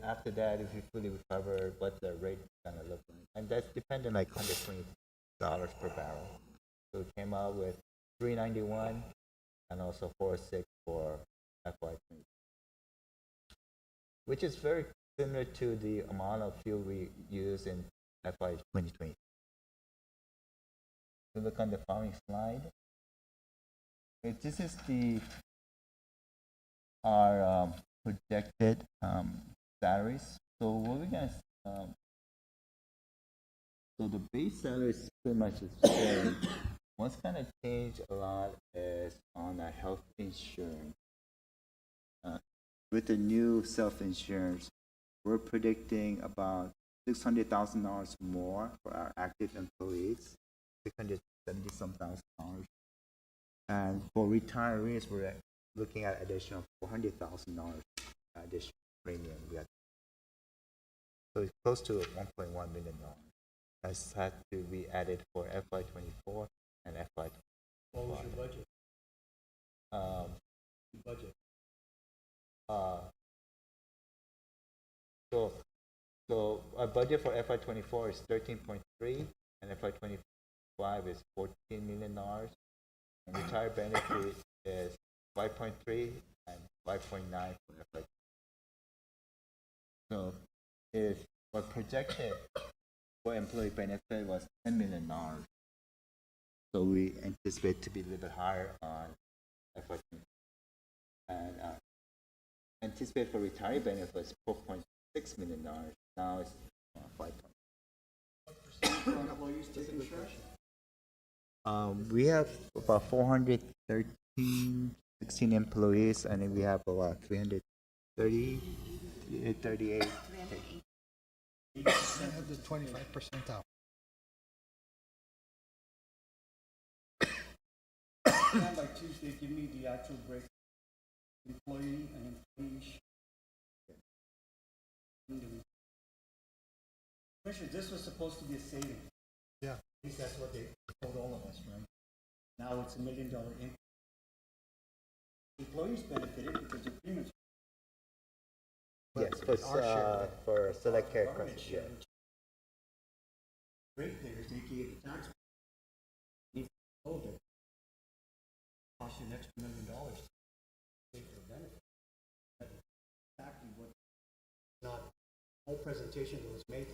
[SPEAKER 6] after that, if we fully recover, what the rate is gonna look like, and that's dependent like $120 per barrel. So it came out with 391 and also 406 for FY20, which is very similar to the amount of fuel we use in FY 2020. So look on the following slide. This is our projected salaries. So what we're gonna so the base salary is pretty much the same. What's gonna change a lot is on our health insurance. With the new self-insurance, we're predicting about $600,000 more for our active employees, $670,000. And for retirees, we're looking at additional $400,000 additional premium. So it's close to $1.1 million. That's had to be added for FY24 and FY25.
[SPEAKER 5] What was your budget? Budget.
[SPEAKER 6] So our budget for FY24 is 13.3, and FY25 is $14 million. And retired benefit is 5.3 and 5.9 for FY. So if what projected for employee benefit was $10 million. So we anticipate to be a little bit higher on FY and anticipate for retiree benefit was $4.6 million. Now it's 5. We have about 416 employees, and then we have about 38.
[SPEAKER 1] Have the 25% out.
[SPEAKER 3] And by Tuesday, give me the actual break. Employee and employee. Commissioner, this was supposed to be a saving.
[SPEAKER 1] Yeah.
[SPEAKER 3] At least that's what they told all of us, right? Now it's $1 million increase. Employees benefited because the premiums.
[SPEAKER 6] Yes, for select care classes. Yeah.
[SPEAKER 3] Ratepayers, aka the taxpayers, need to know that cost you an extra $1 million to pay for the benefit. That's exactly what, not whole presentation that was made,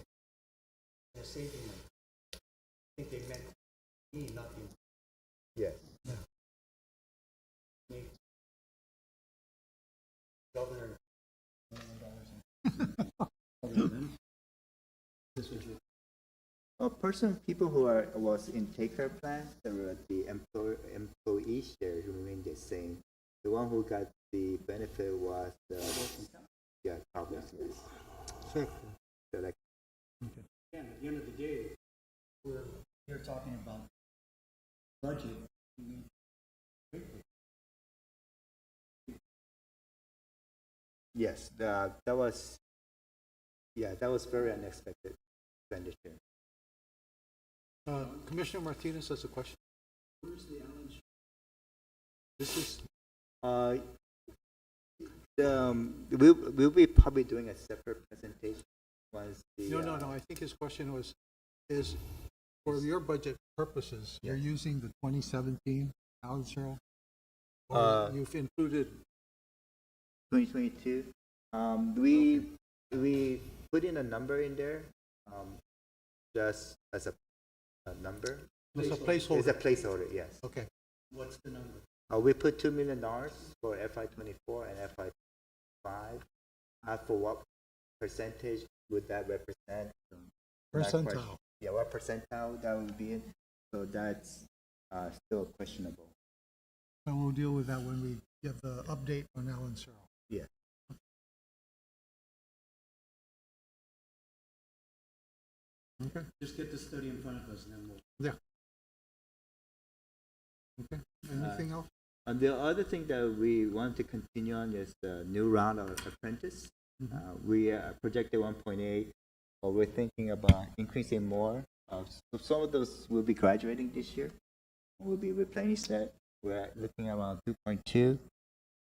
[SPEAKER 3] they're saving money. I think they meant me, not the
[SPEAKER 6] Yes.
[SPEAKER 3] me. Governor.
[SPEAKER 6] People who was in take-care plan, the employee share remained the same. The one who got the benefit was Cowboys.
[SPEAKER 3] Again, at the end of the day, we're here talking about budget. We need
[SPEAKER 6] Yes, that was very unexpected expenditure.
[SPEAKER 1] Commissioner Martinez has a question. Where's the Allen? This is,
[SPEAKER 6] We'll be probably doing a separate presentation once the.
[SPEAKER 1] no, I think his question is for your budget purposes, you're using the 2017 Allen Searle? Or you've included
[SPEAKER 6] 2022. We put in a number in there, just as a number.
[SPEAKER 1] as a placeholder?
[SPEAKER 6] It's a placeholder, yes.
[SPEAKER 1] Okay.
[SPEAKER 3] what's the number?
[SPEAKER 6] We put $2 million for FY24 and FY5. For what percentage would that represent?
[SPEAKER 1] Percentile.
[SPEAKER 6] Yeah, what percentile that would be in? So that's still questionable.
[SPEAKER 1] And we'll deal with that when we give the update on Allen Searle.
[SPEAKER 6] Yeah.
[SPEAKER 1] Okay.
[SPEAKER 3] Just get the study in front of us and then we'll.
[SPEAKER 1] Yeah. Okay. Anything else?
[SPEAKER 6] And the other thing that we want to continue on is the new round of apprentice. We projected 1.8, but we're thinking about increasing more. So some of those will be graduating this year. We'll be replenished that. We're looking around 2.2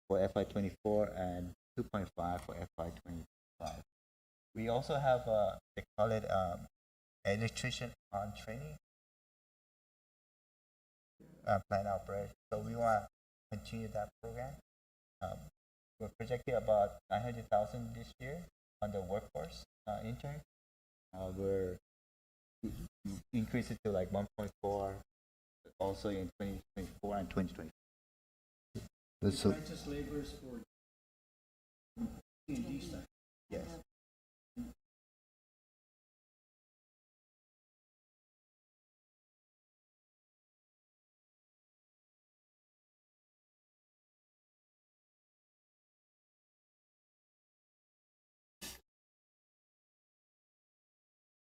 [SPEAKER 6] for FY24 and 2.5 for FY25. We also have they call it electrician on training plan operation. So we want to continue that program. We're projecting about 900,000 this year on the workforce intern. We're increasing to like 1.4 also in 2024 and 2020.
[SPEAKER 2] That's
[SPEAKER 3] Apprentice laborers for D&D stuff.
[SPEAKER 6] Yes.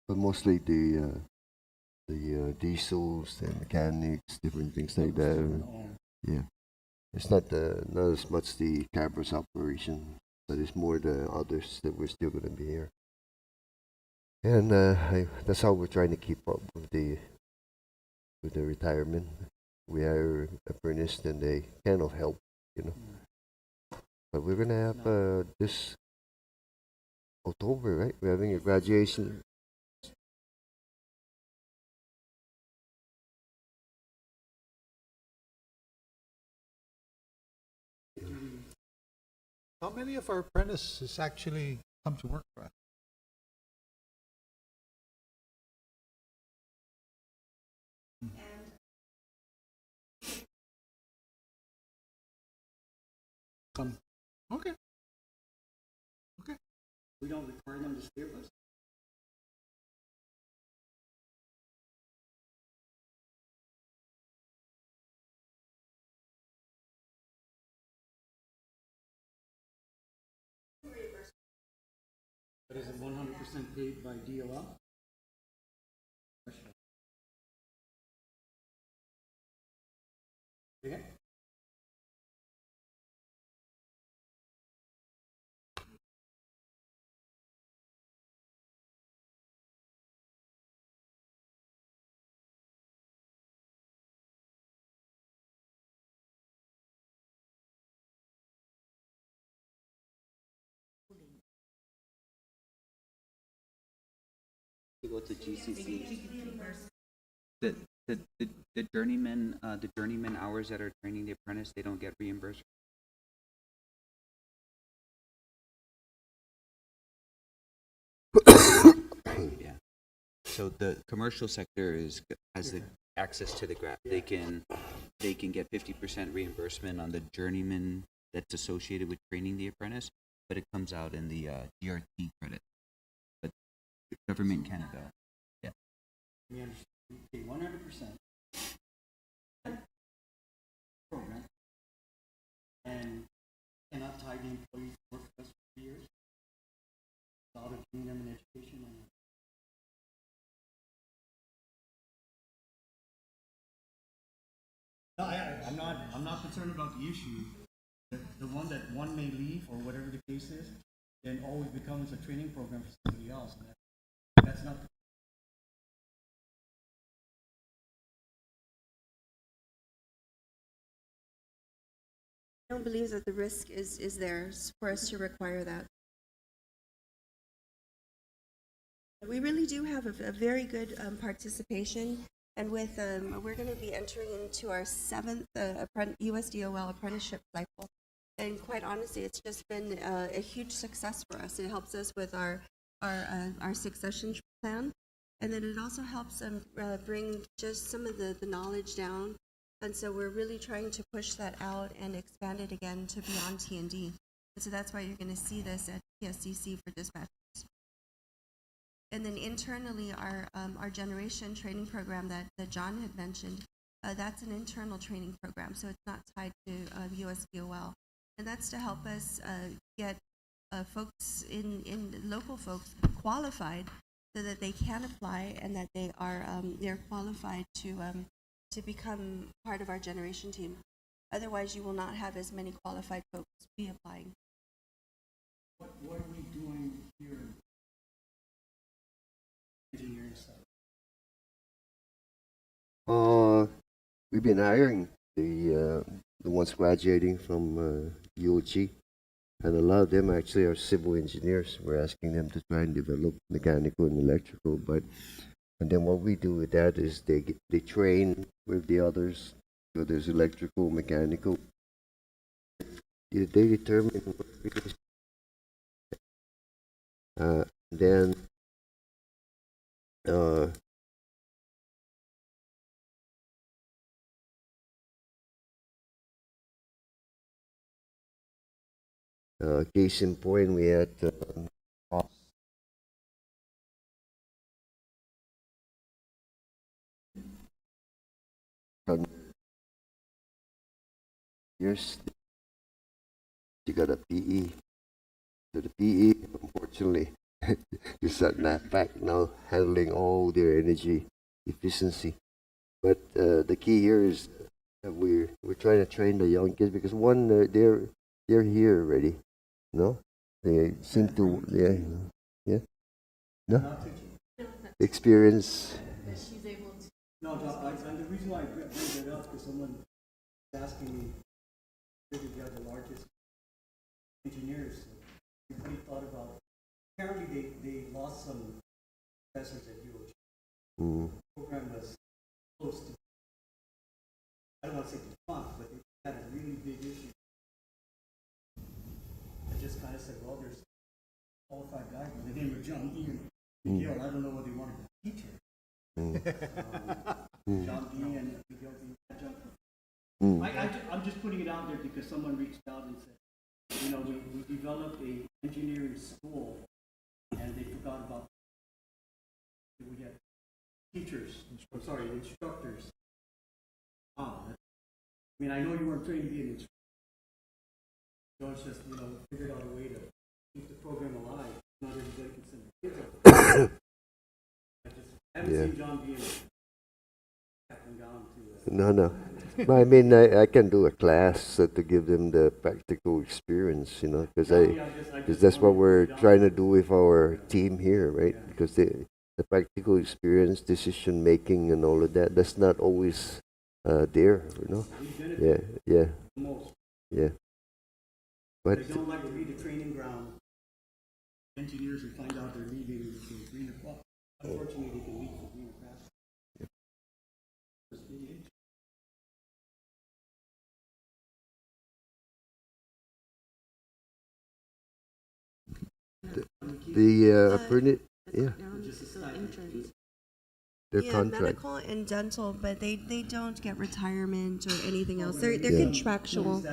[SPEAKER 2] but mostly the diesels and mechanics, different things like that. Yeah, it's not as much the campus operation, but it's more the others that we're still going to be here. And that's how we're trying to keep up with the retirement. We hire apprentices and they kind of help, But we're gonna have this October, right? We're having a graduation.
[SPEAKER 1] How many of our apprentices actually come to work for us? Some, okay. Okay.
[SPEAKER 3] We don't require them to stay with us. But is it 100% paid by DOL? Okay.
[SPEAKER 4] To go to GCC. The, the journeyman hours that are training the apprentice, they don't get reimbursed. Yeah. So the commercial sector has the access to the grant. They can get 50% reimbursement on the journeyman that's associated with training the apprentice, but it comes out in the GRT credit. But government Canada, yeah.
[SPEAKER 3] We understand. We pay 100% program and cannot tie the employees to work for us for 3 years without giving them an education. No, I'm not concerned about the issue. The one that one may leave or whatever the case is, then always becomes a training program for somebody else. And that's not the
[SPEAKER 9] I don't believe that the risk is there for us to require that. We really do have a very good participation, and with we're going to be entering into our 7th USDOL apprenticeship cycle, and quite honestly, it's just been a huge success for us. It helps us with our succession plan, and then it also helps bring just some of the knowledge down. And so we're really trying to push that out and expand it again to beyond T&D. And so that's why you're going to see this at PSCC for dispatchers. And then internally, our generation training program that John had mentioned, that's an internal training program, so it's not tied to USDOL. And that's to help us get folks local folks qualified so that they can apply and that they're qualified to become part of our generation team. Otherwise, you will not have as many qualified folks be applying.
[SPEAKER 3] what are we doing here in engineering side?
[SPEAKER 2] We've been hiring the ones graduating from UOG, and a lot of them actually are civil engineers. We're asking them to try and develop mechanical and electrical, and then what we do with that is they train with the others. So there's electrical, mechanical. They determine what it is. Then case in point, we had years you got a PE. So the PE, unfortunately, is at that back now, handling all their energy efficiency. But the key here is that we're trying to train the young kids because one, they're here already, no? They seem to yeah no experience.
[SPEAKER 3] No, Doc, and the reason why I bring that up is someone is asking me if you have the largest engineers. Anybody thought about? Apparently, they lost some professors at UOG. The program was close to. I don't want to say defunct, but they had a really big issue. I just kind of said, well, there's qualified guys. The name of John D. and Miguel. I don't know what they wanted to teach her. John D. and Miguel D. I'm just putting it out there because someone reached out and said,
[SPEAKER 5] you know, we developed a engineering school, and they forgot about, we had teachers, instructors. I mean, I know you weren't trained to be an instructor. So it's just, you know, figured out a way to keep the program alive. Not everybody can send their kids up. I haven't
[SPEAKER 2] Yeah.
[SPEAKER 5] seen John being tackling down to.
[SPEAKER 2] No. But I mean, I can do a class to give them the practical experience, you know, because that's what we're trying to do with our team here, right? Because the practical experience, decision making, and all of that, that's not always there, you know. Yeah.
[SPEAKER 5] Most.
[SPEAKER 2] Yeah. But
[SPEAKER 5] They don't like to be the training ground. Engineers who find out they're leaving for greener crop. Unfortunately, they can leave for greener grass.
[SPEAKER 2] the apprentice, yeah, their
[SPEAKER 9] Yeah,
[SPEAKER 2] contract.
[SPEAKER 9] medical and dental, but they don't get retirement or anything else. They're
[SPEAKER 2] Yeah.
[SPEAKER 9] contractual.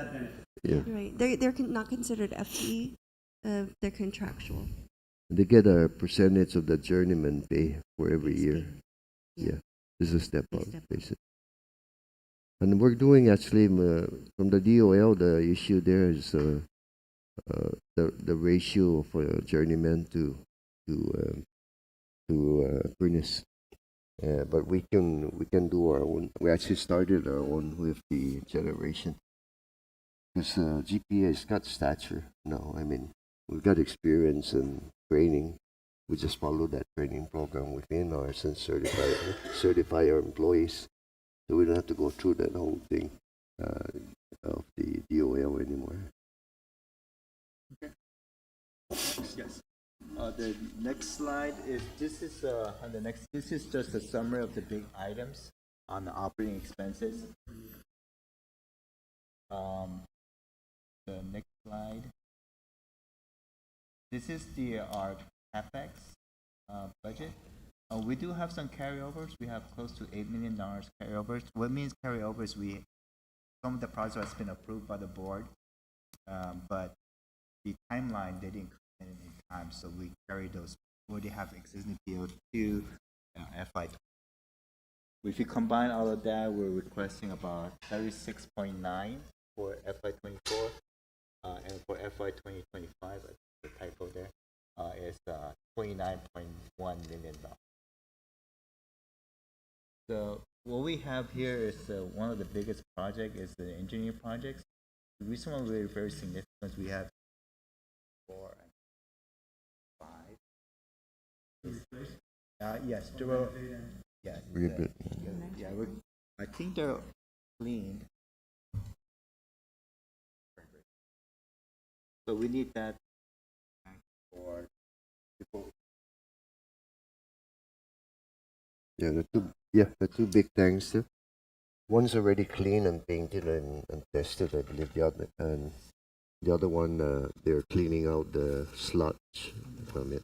[SPEAKER 2] Yeah.
[SPEAKER 9] Right. They're not considered FTE. They're contractual.
[SPEAKER 2] They get a percentage of the journeyman pay for every year. Yeah. This is a step up, basically. And we're doing actually from the DOL, the issue there is the ratio for journeyman to apprentice. But we can do our own. We actually started our own with the generation. Because GPA has got stature now. I mean, we've got experience and training. We just follow that training program within ours and certify our employees. So we don't have to go through that whole thing of the DOL anymore.
[SPEAKER 6] Yes. The next slide is, this is on the next, this is just a summary of the big items on the operating expenses. The next slide. This is our CapEx budget. We do have some carryovers. We have close to $8 million carryovers. What means carryovers? Some of the projects has been approved by the board, but the timeline, they didn't come in time, so we carry those. We already have existing PO2 FY. If you combine all of that, we're requesting about 36.9 for FY24, and for FY2025, the typo there is $29.1 million. So what we have here is one of the biggest projects is the engineering projects. The reason why we're very significant, we have 4 and 5. Yes, there were. Yes. Yeah, I think they're cleaned. So we need that for people.
[SPEAKER 2] The two big tanks there. One's already clean and painted and tested, I believe. The other one, they're cleaning out the sludge from it.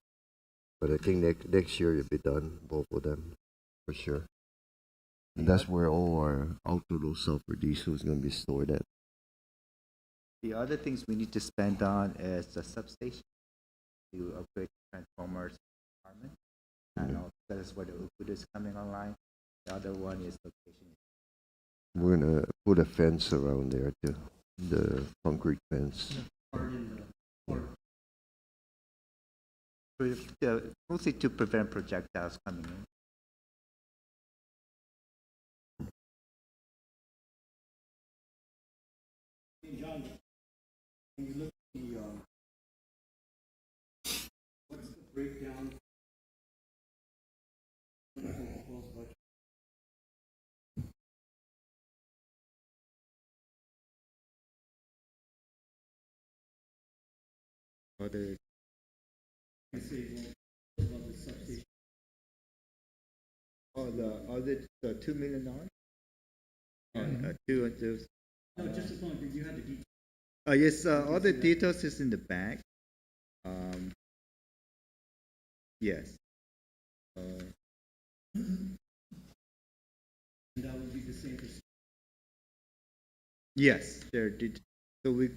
[SPEAKER 2] But I think next year it'll be done, both of them, for sure. And that's where all our ultra-low sulfur diesel is going to be stored at.
[SPEAKER 6] The other things we need to spend on is the substation to upgrade transformers department. And that is where the Ubud is coming online. The other one is location.
[SPEAKER 2] We're going to put a fence around there too, the concrete fence.
[SPEAKER 6] Mostly to prevent projectiles coming in.
[SPEAKER 5] John, when you look at the, what's the breakdown? of the proposed budget?
[SPEAKER 6] Other
[SPEAKER 5] I say, well, about the substation.
[SPEAKER 6] the $2 million. Two and two.
[SPEAKER 5] No, just as long as you had the details.
[SPEAKER 6] Yes, all the details is in the back. Yes.
[SPEAKER 5] And that would be the same for.
[SPEAKER 6] Yes, there did. So we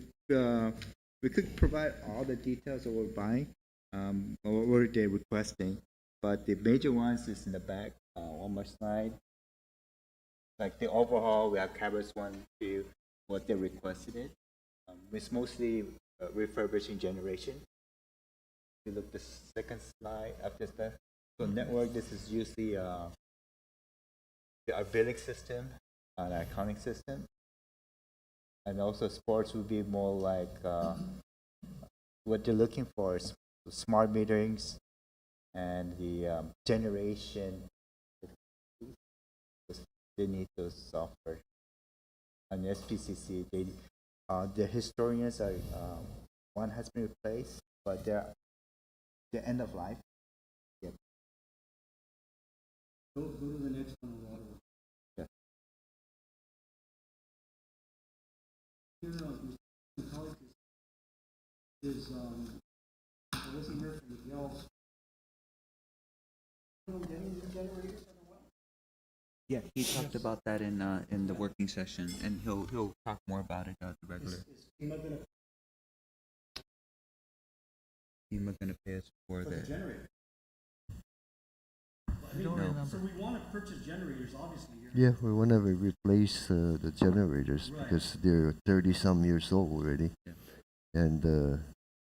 [SPEAKER 6] we could provide all the details of what we're buying, or what they're requesting, but the major ones is in the back. One more slide. Like the overhaul, we have covers 1, 2, what they requested it. It's mostly refurbishing generation. If you look the second slide after that. So network, this is usually our billing system, an accounting system. And also sports would be more like what they're looking for is smart meterings and the generation. They need those software. And SPCC, the historians are one has been replaced, but they're end of life. Yep.
[SPEAKER 5] Go to the next one, Water.
[SPEAKER 6] Yeah.
[SPEAKER 5] Here, Mr. Colleague is, I wasn't here for Miguel.
[SPEAKER 4] Yeah, he talked about that in the working session, and he'll talk more about it at the regular.
[SPEAKER 5] Is FEMA gonna
[SPEAKER 4] FEMA gonna pay us for
[SPEAKER 5] for the
[SPEAKER 4] the
[SPEAKER 5] generator?
[SPEAKER 1] I don't remember.
[SPEAKER 5] So we wanna purchase generators, obviously.
[SPEAKER 2] Yeah, we want to replace the generators
[SPEAKER 5] Right.
[SPEAKER 2] because they're 30-some years old already.
[SPEAKER 4] Yeah.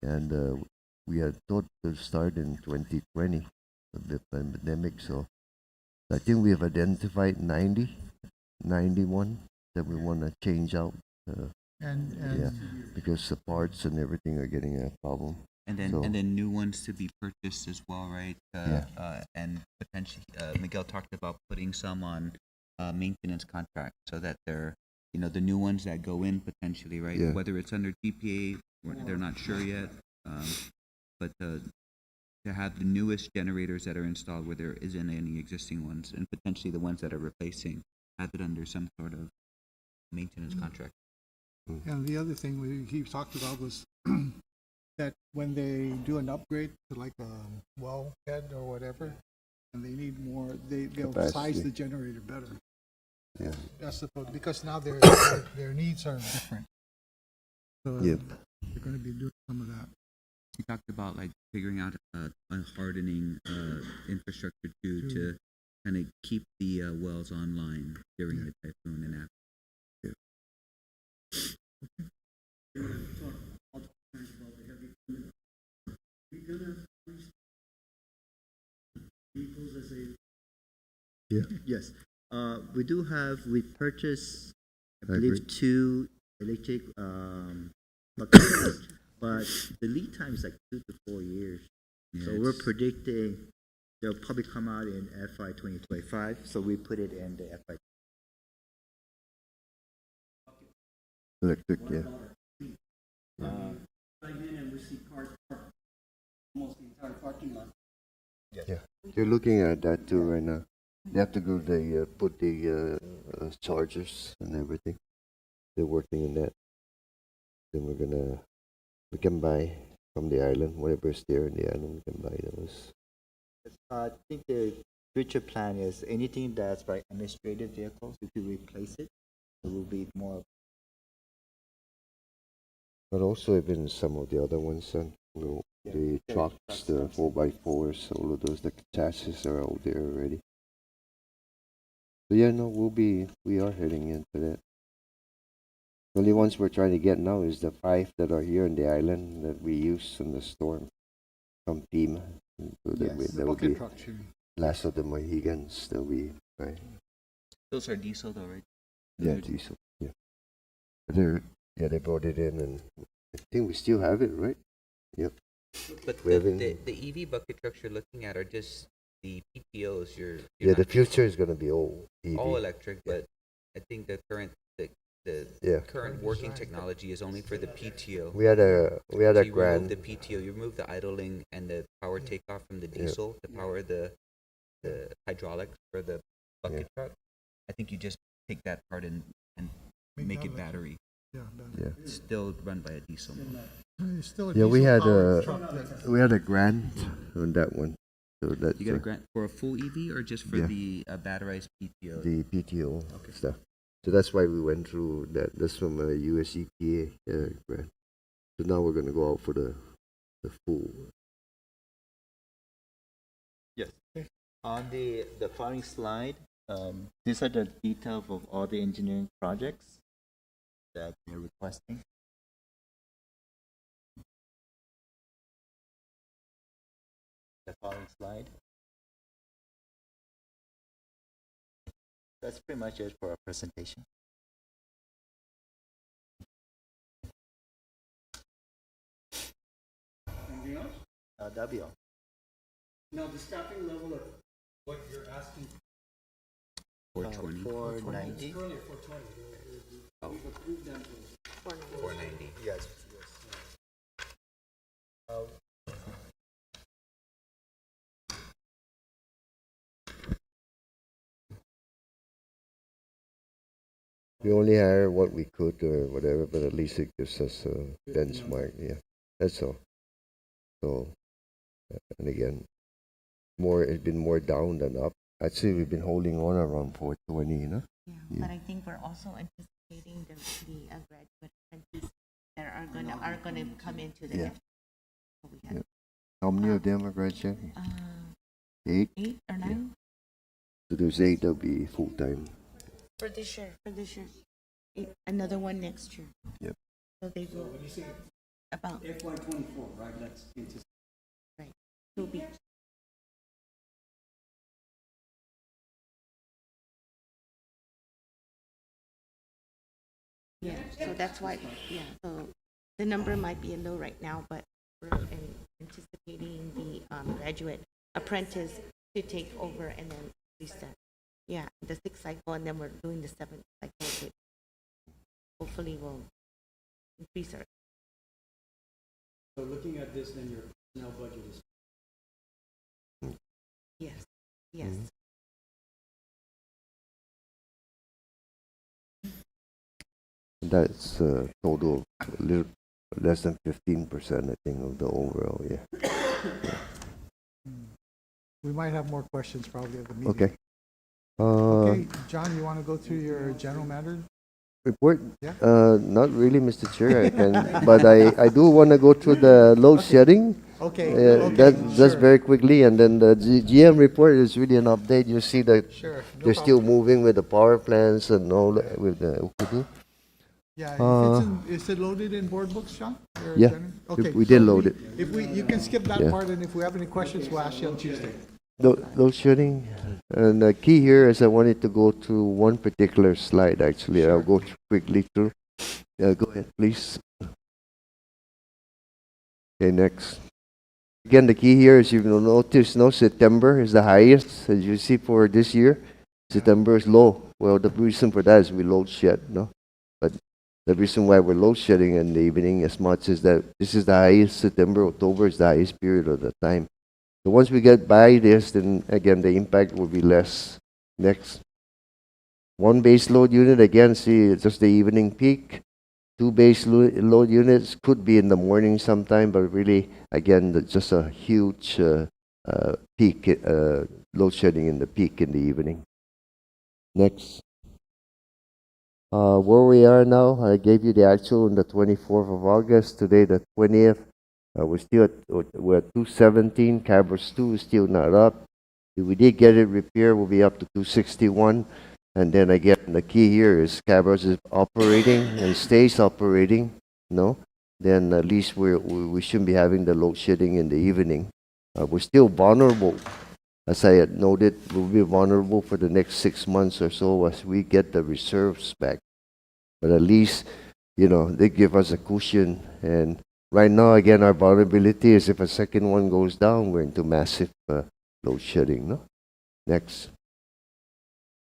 [SPEAKER 2] And we had thought to start in 2020, the pandemic. So I think we have identified 91 that we want to change out.
[SPEAKER 1] And
[SPEAKER 2] Yeah, because the parts and everything are getting a problem.
[SPEAKER 4] and then
[SPEAKER 2] So-
[SPEAKER 4] new ones to be purchased as well, right? And potentially, Miguel talked about putting some on maintenance contract so that they're, the new ones that go in potentially, right?
[SPEAKER 2] Yeah.
[SPEAKER 4] Whether it's under GPA, they're not sure yet, but to have the newest generators that are installed where there isn't any existing ones, and potentially the ones that are replacing, have it under some sort of maintenance contract.
[SPEAKER 1] And the other thing he talked about was that when they do an upgrade to like a well head or whatever, and they need more, they'll size
[SPEAKER 2] Capacity.
[SPEAKER 1] the generator better.
[SPEAKER 2] Yeah.
[SPEAKER 1] That's the thought, because now their needs are different. So
[SPEAKER 2] Yep.
[SPEAKER 1] they're going to be doing some of that.
[SPEAKER 4] He talked about like figuring out a hardening infrastructure to kind of keep the wells online during the typhoon and after.
[SPEAKER 5] We gonna increase vehicles as a
[SPEAKER 6] Yes. We do have, we purchased, I
[SPEAKER 2] Hybrid.
[SPEAKER 6] believe, 2 electric bucket trucks, but the lead time is like 2 to 4 years.
[SPEAKER 4] Yeah,
[SPEAKER 6] So we're
[SPEAKER 4] it's-
[SPEAKER 6] predicting they'll probably come out in FY 2025, so we put it in the FY.
[SPEAKER 2] Electric, yeah.
[SPEAKER 5] drive in and we see cars parked almost the entire parking lot.
[SPEAKER 2] Yeah. They're looking at that too right now. They have to go, they put the chargers and everything. They're working on that. Then we can buy from the island, whatever's there in the island, we can buy those.
[SPEAKER 6] I think the future plan is anything that's like administrative vehicles, if you replace it, it will be more.
[SPEAKER 2] But also even some of the other ones, the trucks, the 4x4s, all of those, the chassis are out there already. So yeah, no, we are heading into that. The only ones we're trying to get now is the 5 that are here in the island that we use in the storm from FEMA. So that,
[SPEAKER 6] Yes.
[SPEAKER 2] that will
[SPEAKER 1] Bucket
[SPEAKER 2] be
[SPEAKER 1] trucks, you mean.
[SPEAKER 2] last of the Mohegans that we, right?
[SPEAKER 4] Those are diesel though, right?
[SPEAKER 2] Yeah,
[SPEAKER 4] Those are-
[SPEAKER 2] diesel, yeah. They brought it in and I think we still have it, right? Yep.
[SPEAKER 4] But
[SPEAKER 2] We haven't-
[SPEAKER 4] the EV bucket trucks you're looking at are just the PTOs. You're
[SPEAKER 2] Yeah, the
[SPEAKER 4] not
[SPEAKER 2] future is gonna be all EV.
[SPEAKER 4] all electric, but I think the current
[SPEAKER 2] Yeah.
[SPEAKER 4] current working technology is only for the PTO.
[SPEAKER 2] We had a
[SPEAKER 4] So you remove
[SPEAKER 2] grand.
[SPEAKER 4] the PTO, you remove the idling and the power takeoff from the diesel to power the hydraulics for the bucket truck. I think you just take that part and make it battery.
[SPEAKER 1] Yeah, better.
[SPEAKER 2] Yeah.
[SPEAKER 4] It's still run by a diesel motor.
[SPEAKER 1] It's still a
[SPEAKER 2] Yeah, we had
[SPEAKER 1] diesel-powered
[SPEAKER 2] a
[SPEAKER 1] truck that-
[SPEAKER 2] we had a grant on that one. So that's
[SPEAKER 4] You got a grant for a full EV or just for
[SPEAKER 2] Yeah.
[SPEAKER 4] the batterized PTO?
[SPEAKER 2] the PTO
[SPEAKER 4] Okay.
[SPEAKER 2] stuff. So that's why we went through that. That's from a US EPA grant. So now we're gonna go out for the full.
[SPEAKER 6] Yes. On the following slide, these are the details of all the engineering projects that they're requesting. The following slide. That's pretty much it for our presentation.
[SPEAKER 5] Anything else?
[SPEAKER 6] That'll be all.
[SPEAKER 5] Now, the staffing level of what you're asking,
[SPEAKER 4] 420.
[SPEAKER 6] 490.
[SPEAKER 5] it's currently at 420. We've approved them for
[SPEAKER 4] 490.
[SPEAKER 6] Yes.
[SPEAKER 2] We only hire what we could or whatever, but at least it gives us a benchmark. Yeah, that's all. So, and again, it's been more down than up. I'd say we've been holding on around 420, you know?
[SPEAKER 7] Yeah,
[SPEAKER 2] Yeah.
[SPEAKER 7] but I think we're also anticipating the graduate apprentices that are gonna come into the
[SPEAKER 2] Yeah.
[SPEAKER 7] next. So we have,
[SPEAKER 2] Yeah. How many of them are graduating? 8?
[SPEAKER 7] 8 or 9
[SPEAKER 2] So there's 8 that'll be full-time.
[SPEAKER 7] for this year. For this year, another one next year.
[SPEAKER 2] Yep.
[SPEAKER 7] So they will
[SPEAKER 5] when you say
[SPEAKER 7] about
[SPEAKER 5] FY 24, right, that's anticipated.
[SPEAKER 7] right. 2 be yeah. So that's why. Yeah. So the number might be low right now, but we're anticipating the graduate apprentice to take over and then increase the 6th cycle, and then we're doing the 7th cycle, which hopefully will increase our.
[SPEAKER 5] So looking at this, then your personnel budget is
[SPEAKER 7] Yes. Yes.
[SPEAKER 2] That's a total of a little less than 15%, I think, of the overall, yeah.
[SPEAKER 1] We might have more questions probably at the meeting.
[SPEAKER 2] Okay.
[SPEAKER 1] Okay, John, you want to go through your general matter?
[SPEAKER 2] Report?
[SPEAKER 1] Yeah.
[SPEAKER 2] Not really, Mr. Chair, I can, but I do want to go through the load shedding.
[SPEAKER 1] Okay,
[SPEAKER 2] That just
[SPEAKER 1] sure.
[SPEAKER 2] very quickly, and then the GM report is really an update. You see that
[SPEAKER 1] Sure.
[SPEAKER 2] they're still moving with the power plants and all that with the Ukudu.
[SPEAKER 1] Yeah,
[SPEAKER 2] Uh,
[SPEAKER 1] is it loaded in board books, John? Or
[SPEAKER 2] Yeah,
[SPEAKER 1] general? Okay,
[SPEAKER 2] we did
[SPEAKER 1] so
[SPEAKER 2] load it.
[SPEAKER 1] you can skip that
[SPEAKER 2] Yeah.
[SPEAKER 1] part, and if we have any questions, we'll ask you on Tuesday.
[SPEAKER 2] Load shedding, and the key here is I wanted to go through one particular slide. Actually, I'll go quickly through. Go ahead, please. Okay, next. Again, the key here is you will notice September is the highest, as you see for this year. September is low. Well, the reason for that is we load shed, no? But the reason why we're load shedding in the evening as much is that this is the highest. September, October is the highest period of the time. So once we get by this, then again the impact will be less. Next. One base load unit, again, see it's just the evening peak. 2 base load units could be in the morning sometime, but really, again, just a huge peak, load shedding in the peak in the evening. Next. Where we are now, I gave you the actual on the 24th of August. Today, the 20th. We're at 217. Cabros 2 is still not up. If we did get it repaired, we'll be up to 261. And then again, the key here is Cabros is operating and stays operating. No, then at least we shouldn't be having the load shedding in the evening. We're still vulnerable. As I had noted, we'll be vulnerable for the next 6 months or so as we get the reserves back. But at least, they give us a cushion. And right now, again, our vulnerability is if a second one goes down, we're into massive load shedding. No? Next.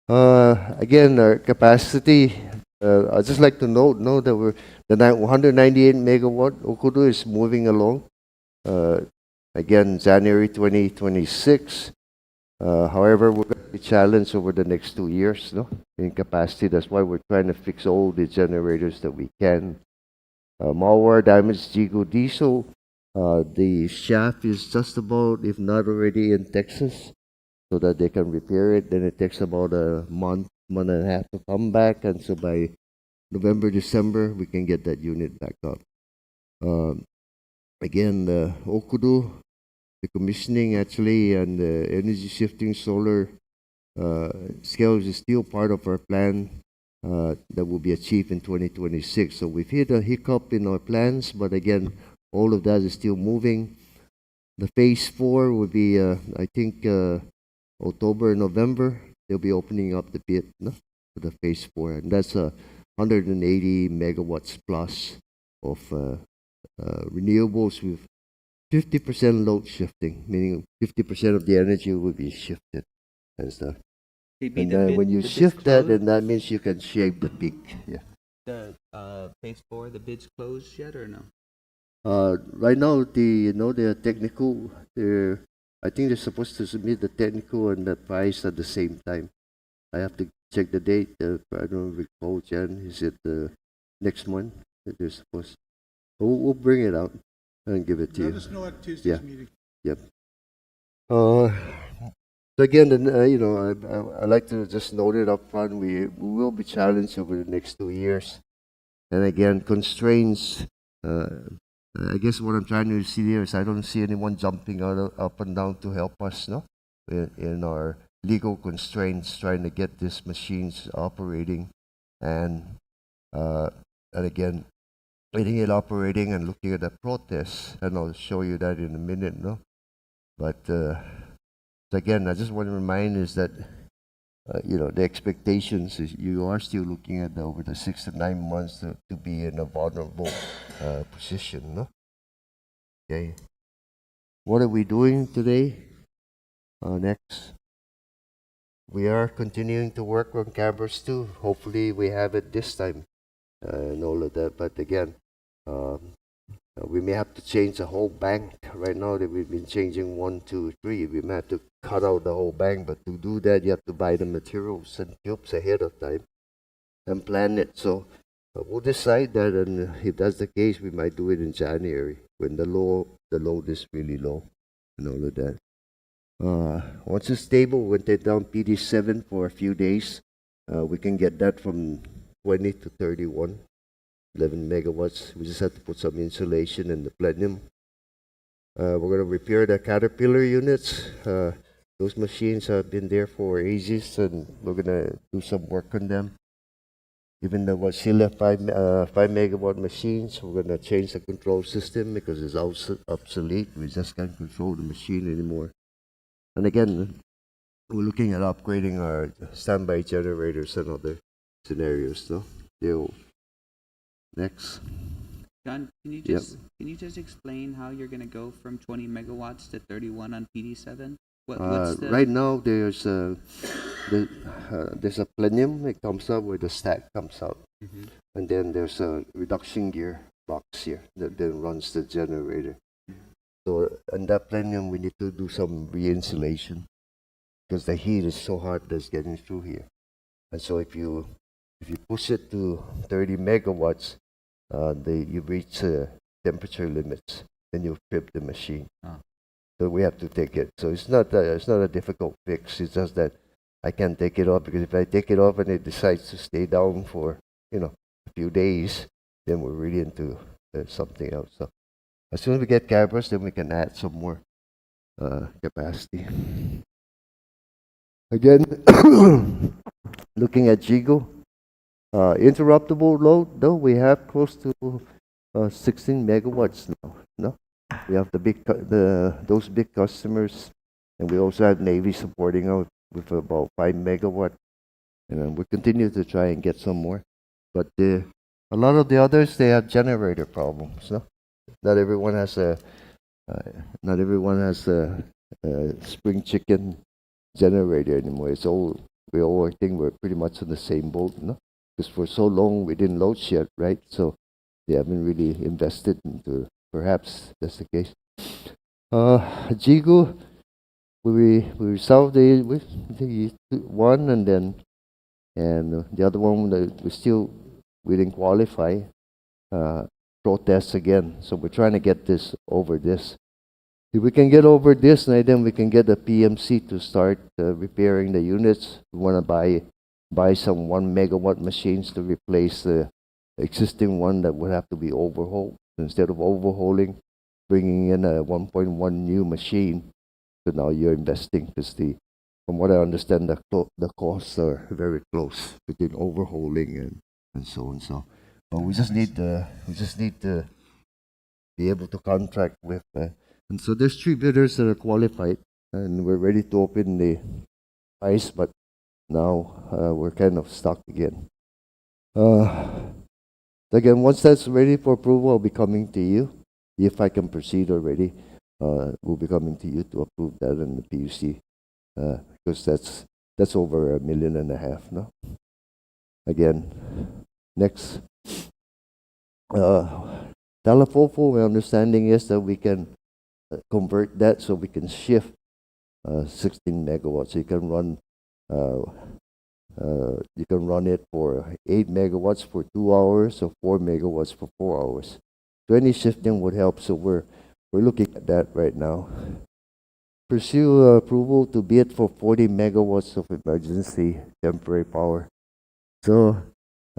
[SPEAKER 2] Again, our capacity, I'd just like to note that the 198 megawatt Okudu is moving along. Again, January 2026. However, we're going to be challenged over the next 2 years in capacity. That's why we're trying to fix all the generators that we can. Malware damage Jigo Diesel. The shaft is just about, if not already, in Texas, so that they can repair it. Then it takes about a month and a half to come back. And so by November, December, we can get that unit back up. Again, Okudu, the commissioning actually, and the energy shifting solar scales is still part of our plan that will be achieved in 2026. So we've hit a hiccup in our plans, but again, all of that is still moving. The phase 4 will be, I think, October, November. They'll be opening up the bid, no, for the phase 4, and that's 180 megawatts plus of renewables with 50% load shifting, meaning 50% of the energy will be shifted and stuff.
[SPEAKER 4] JB,
[SPEAKER 2] And
[SPEAKER 4] the
[SPEAKER 2] then
[SPEAKER 4] bid-
[SPEAKER 2] when you
[SPEAKER 4] the bids
[SPEAKER 2] shift that,
[SPEAKER 4] closed?
[SPEAKER 2] then that means you can shape the peak. Yeah.
[SPEAKER 4] The phase 4, the bids closed yet or no?
[SPEAKER 2] Right now, the technical, I think they're supposed to submit the technical and the price at the same time. I have to check the date. I don't recall, Jan. Is it next month that they're supposed? We'll bring it out and give it to you.
[SPEAKER 1] Let us know at Tuesday's
[SPEAKER 2] Yeah.
[SPEAKER 1] meeting.
[SPEAKER 2] Yep. So again, I like to just note it up front. We will be challenged over the next 2 years, and again, constraints. I guess what I'm trying to see here is I don't see anyone jumping up and down to help us, no, in our legal constraints, trying to get these machines operating, and again, getting it operating and looking at the protests, and I'll show you that in a minute, no. But again, I just want to remind is that the expectations is you are still looking at over the 6 to 9 months to be in a vulnerable position, no? Okay. What are we doing today? Next. We are continuing to work on cameras too. Hopefully we have it this time and all of that. But again, we may have to change the whole bank. Right now that we've been changing 1, 2, 3. We may have to cut out the whole bank, but to do that you have to buy the materials and tubes ahead of time and plan it. So we'll decide that, and if that's the case, we might do it in January when the load is really low and all of that. Once it's stable, we'll take down PD7 for a few days. We can get that from 20 to 31. 11 megawatts. We just have to put some insulation in the plenum. We're going to repair the Caterpillar units. Those machines have been there for ages, and we're going to do some work on them. Even though we're still at 5 megawatt machines, we're going to change the control system because it's obsolete. We just can't control the machine anymore. And again, we're looking at upgrading our standby generators and other scenarios. So they'll next.
[SPEAKER 4] John, can you just explain how you're gonna go from 20 megawatts to 31 on PD7? What's the
[SPEAKER 2] Right now, there's a plenum. It comes out where the stack comes out, and then there's a reduction gear box here that then runs the generator. So in that plenum, we need to do some re-insulation because the heat is so hot that's getting through here. And so if you push it to 30 megawatts, you reach temperature limits, then you trip the machine. So we have to take it. So it's not a difficult fix. It's just that I can't take it off, because if I take it off and it decides to stay down for a few days, then we're really into something else. So as soon as we get cameras, then we can add some more capacity. Again, looking at Jigo. Interruptible load, though, we have close to 16 megawatts now. No, we have those big customers, and we also have Navy supporting us with about 5 megawatt, and we continue to try and get some more. But a lot of the others, they have generator problems. No, not everyone has a spring chicken generator anymore. We all think we're pretty much in the same boat. No. Because for so long we didn't load shed, right? So they haven't really invested into, perhaps that's the case. Jigo, we resolved the one, and the other one we didn't qualify. Protests again. So we're trying to get this over this. If we can get over this, then we can get the PMC to start repairing the units. We want to buy some 1 megawatt machines to replace the existing one that would have to be overhauled. Instead of overhauling, bringing in a 1.1 new machine, so now you're investing because from what I understand, the costs are very close between overhauling and so on. So, we just need to be able to contract with. And so there's 3 bidders that are qualified, and we're ready to open the price, but now we're kind of stuck again. Again, once that's ready for approval, I'll be coming to you. If I can proceed already, we'll be coming to you to approve that in the PUC, because that's over $1.5 million, no? Again, next. Talafofo, my understanding is that we can convert that so we can shift 16 megawatts. So you can run it for 8 megawatts for 2 hours or 4 megawatts for 4 hours. So any shifting would help. So we're looking at that right now. Pursue approval to bid for 40 megawatts of emergency temporary power. So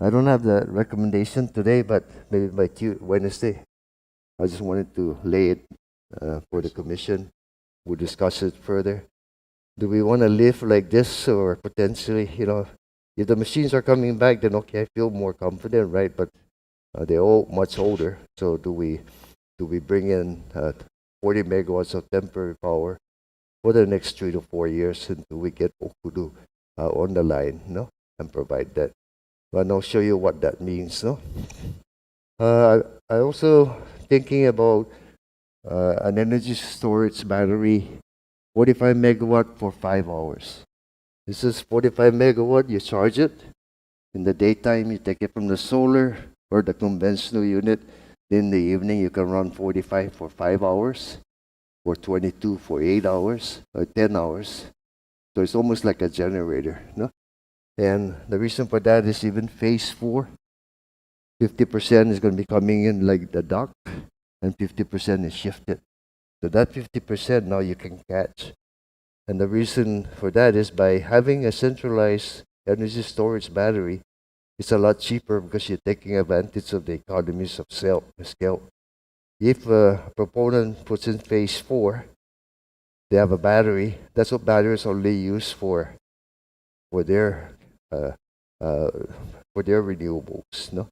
[SPEAKER 2] I don't have the recommendation today, but maybe by Wednesday. I just wanted to lay it for the commission. We'll discuss it further. Do we want to live like this, or potentially, if the machines are coming back, then okay, I feel more confident, right? But they're all much older. So do we bring in 40 megawatts of temporary power for the next 3 to 4 years until we get Okudu on the line, and provide that? But I'll show you what that means, no? I also thinking about an energy storage battery, 45 megawatt for 5 hours. This is 45 megawatt, you charge it. In the daytime, you take it from the solar or the conventional unit. In the evening, you can run 45 for 5 hours, or 22 for 8 hours, or 10 hours. So it's almost like a generator, no? And the reason for that is even phase 4, 50% is going to be coming in like the dock, and 50% is shifted. So that 50% now you can catch. And the reason for that is by having a centralized energy storage battery, it's a lot cheaper because you're taking advantage of the economies of scale. If a proponent puts in phase 4, they have a battery. That's what batteries only use for their renewables, no?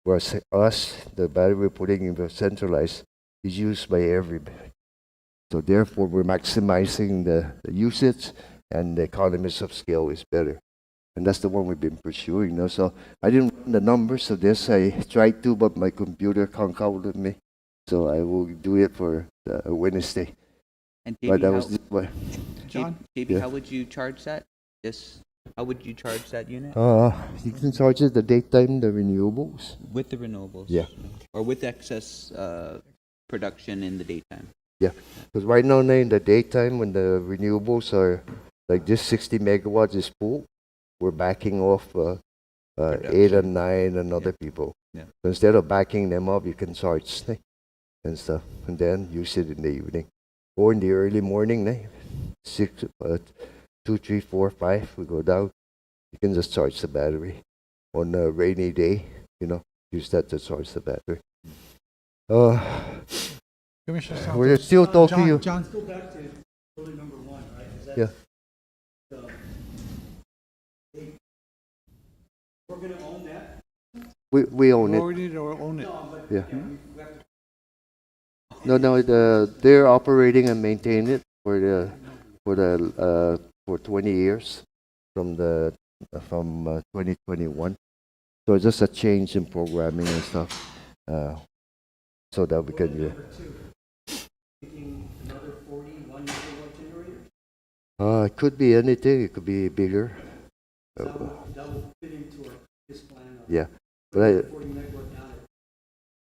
[SPEAKER 2] Whereas us, the battery we're putting in the centralized is used by everybody. So therefore, we're maximizing the usage, and the economies of scale is better. And that's the one we've been pursuing, no? So I didn't run the numbers of this. I tried to, but my computer can't count with me. So I will do it for Wednesday.
[SPEAKER 4] And
[SPEAKER 2] But
[SPEAKER 4] JB,
[SPEAKER 2] that was this way.
[SPEAKER 1] John?
[SPEAKER 4] JB,
[SPEAKER 2] Yeah.
[SPEAKER 4] how would you charge that? How would you charge that unit?
[SPEAKER 2] You can charge it the daytime, the renewables.
[SPEAKER 4] With the renewables?
[SPEAKER 2] Yeah.
[SPEAKER 4] Or with excess production in the daytime?
[SPEAKER 2] Yeah, because right now in the daytime, when the renewables are like this 60 megawatts is full, we're backing off 8 and 9 and other people.
[SPEAKER 4] Yeah.
[SPEAKER 2] So instead of backing them up, you can charge and stuff, and then use it in the evening or in the early morning. 6, 2, 3, 4, 5, we go down. You can just charge the battery on a rainy day. Use that to charge the battery.
[SPEAKER 1] Commissioner Santos.
[SPEAKER 2] We're still talking.
[SPEAKER 1] John,
[SPEAKER 5] Let's go back to building number 1, right? 'Cause
[SPEAKER 2] Yeah.
[SPEAKER 5] We're gonna own that?
[SPEAKER 2] We own
[SPEAKER 1] we
[SPEAKER 2] it.
[SPEAKER 1] already own it.
[SPEAKER 2] Yeah.
[SPEAKER 5] We have to
[SPEAKER 2] No. They're operating and maintain it for 20 years from 2021. So it's just a change in programming and stuff, so that we can.
[SPEAKER 5] number 2. Thinking another 41 megawatt generator?
[SPEAKER 2] It could be anything. It could be bigger.
[SPEAKER 5] That will fit into this plan of
[SPEAKER 2] Yeah, but
[SPEAKER 5] 40 megawatt down at,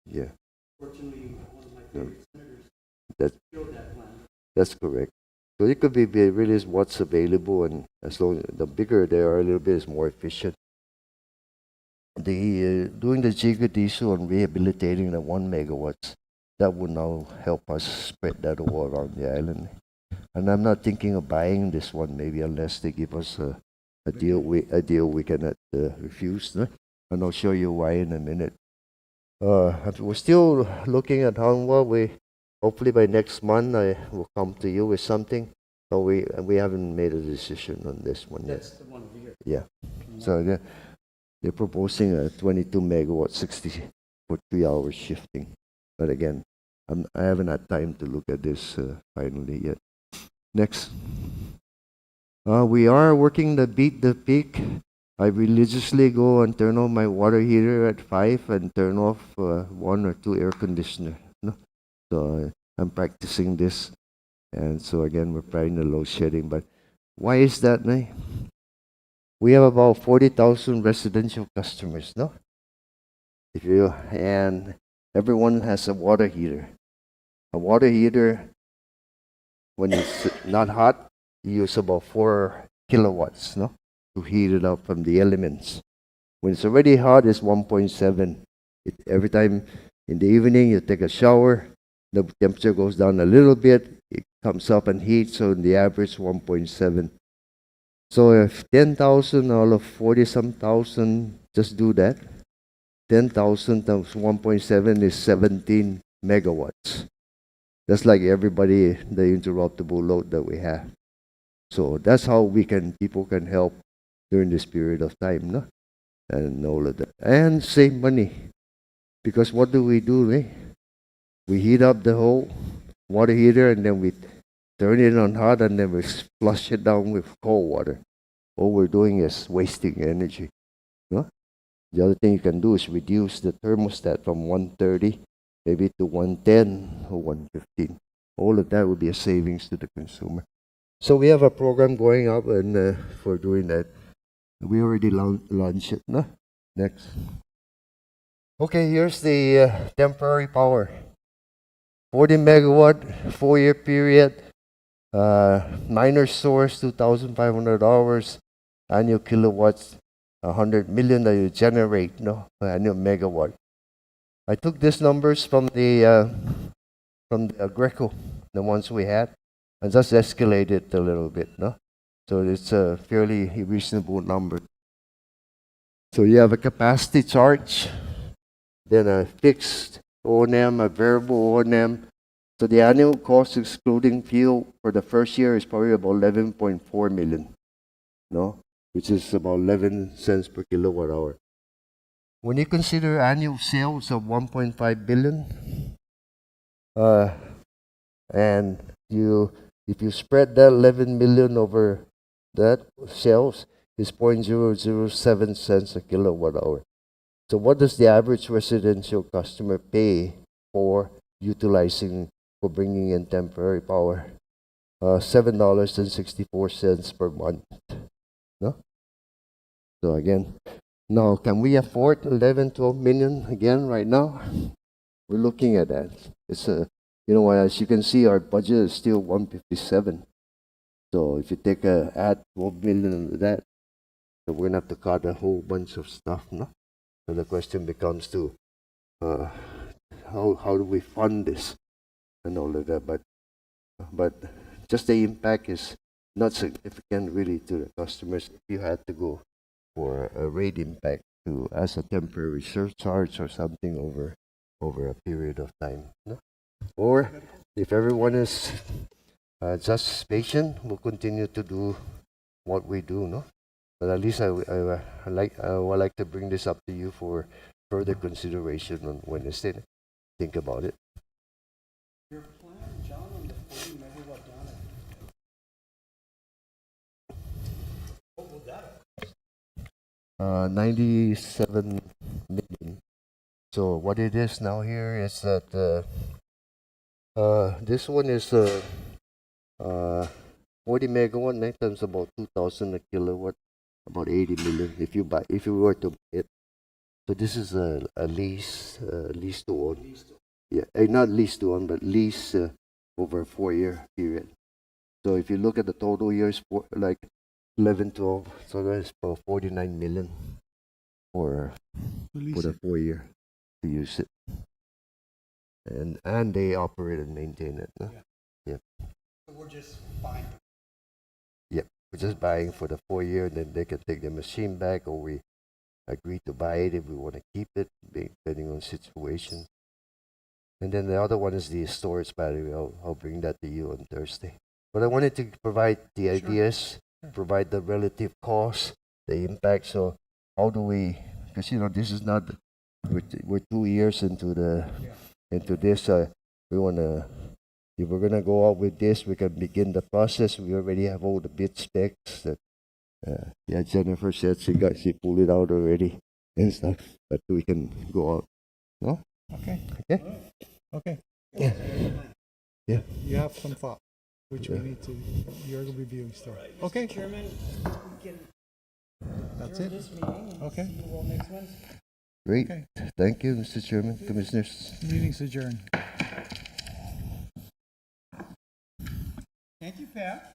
[SPEAKER 2] yeah,
[SPEAKER 5] fortunately, one of my favorite senators
[SPEAKER 2] That-
[SPEAKER 5] showed that plan.
[SPEAKER 2] that's correct. So it could be really is what's available, and as long the bigger they are, a little bit is more efficient. Doing the geodesal and rehabilitating the 1 megawatts, that would now help us spread that all around the island. And I'm not thinking of buying this one, maybe, unless they give us a deal we cannot refuse. No? And I'll show you why in a minute. we're still looking at how well hopefully by next month I will come to you with something, but we haven't made a decision on this one yet.
[SPEAKER 5] That's the one over here.
[SPEAKER 2] Yeah. So they're proposing a 22 megawatt 60 for 3 hours shifting. But again, I haven't had time to look at this finally yet. Next. We are working to beat the peak. I religiously go and turn on my water heater at 5 and turn off 1 or 2 air conditioner. No? So I'm practicing this. And so again, we're trying the load shedding. But why is that? Eh? We have about 40,000 residential customers, no? And everyone has a water heater. A water heater, when it's not hot, you use about 4 kilowatts, no? To heat it up from the elements. When it's already hot, it's 1.7. Every time in the evening you take a shower, the temperature goes down a little bit, it comes up and heats, so in the average 1.7. So if 10,000 out of 40-some thousand, just do that. 10,000 times 1.7 is 17 megawatts. That's like everybody, the interruptible load that we have. So that's how people can help during this period of time, no? And all of that. And save money. Because what do? Eh? We heat up the whole water heater and then we turn it on hot and then we flush it down with cold water. All we're doing is wasting energy. No? The other thing you can do is reduce the thermostat from 130 maybe to 110 or 115. All of that would be a savings to the consumer. So we have a program going up and for doing that. We already launched it. No? Next. Okay, here's the temporary power. 40 megawatt, 4-year period. Minor source, 2,500 hours. Annual kilowatts, 100 million that you generate, no? Annual megawatt. I took these numbers from the Greco, the ones we had, and just escalated a little bit, no? So it's a fairly reasonable number. So you have a capacity charge, then a fixed O&M, a variable O&M. So the annual cost excluding fuel for the first year is probably about 11.4 million, no? Which is about 11 cents per kilowatt hour. When you consider annual sales of 1.5 billion, and if you spread that 11 million over that sales, is 0.007 cents a kilowatt hour. So what does the average residential customer pay for bringing in temporary power? $7.64 per month. No? So again, now can we afford 11, 12 million again right now? We're looking at that. It's as you can see, our budget is still 157. So if you add 12 million to that, so we're gonna have to cut a whole bunch of stuff, no? So the question becomes how do we fund this and all of that? But just the impact is not significant really to the customers if you had to go for a rate impact as a temporary surcharge or something over a period of time. No? Or if everyone is just patient, we'll continue to do what we do. No, but at least I would like to bring this up to you for further consideration on Wednesday. Think about it.
[SPEAKER 5] Your plan, John, on the 40 megawatt down at what would that have?
[SPEAKER 2] 97 million. So what it is now here is that this one is 40 megawatt, 9 times about 2,000 a kilowatt, about 80 million if you were to buy it. So this is a lease to own. Yeah, not lease to own, but lease over a 4-year period. So if you look at the total years for like 11, 12, so that's about 49 million for the 4-year to use it. And they operate and maintain it. No? Yeah.
[SPEAKER 5] So we're just buying.
[SPEAKER 2] Yep. We're just buying for the 4-year, and then they can take the machine back, or we agree to buy it, if we want to keep it, depending on situation. And then the other one is the storage battery. I'll bring that to you on Thursday. But I wanted to provide the ideas, provide the relative cost, the impact. So how do we? Because this is not. We're 2 years into this. We wanna. If we're gonna go out with this, we can begin the process. We already have all the bid specs that. Jennifer said she pulled it out already and stuff. But we can go out. No.
[SPEAKER 1] Okay,
[SPEAKER 2] Okay.
[SPEAKER 1] okay.
[SPEAKER 2] Yeah. Yeah.
[SPEAKER 1] You have some thought, which we need to, you're reviewing still. Okay,
[SPEAKER 5] Chairman, we can
[SPEAKER 1] that's
[SPEAKER 5] adjourn
[SPEAKER 1] it.
[SPEAKER 5] this meeting and
[SPEAKER 1] Okay.
[SPEAKER 5] see you all next Wednesday.
[SPEAKER 2] Great.
[SPEAKER 1] Okay.
[SPEAKER 2] Thank you, Mr. Chairman, Commissioners.
[SPEAKER 1] Meeting's adjourned.
[SPEAKER 3] Thank you, Pat.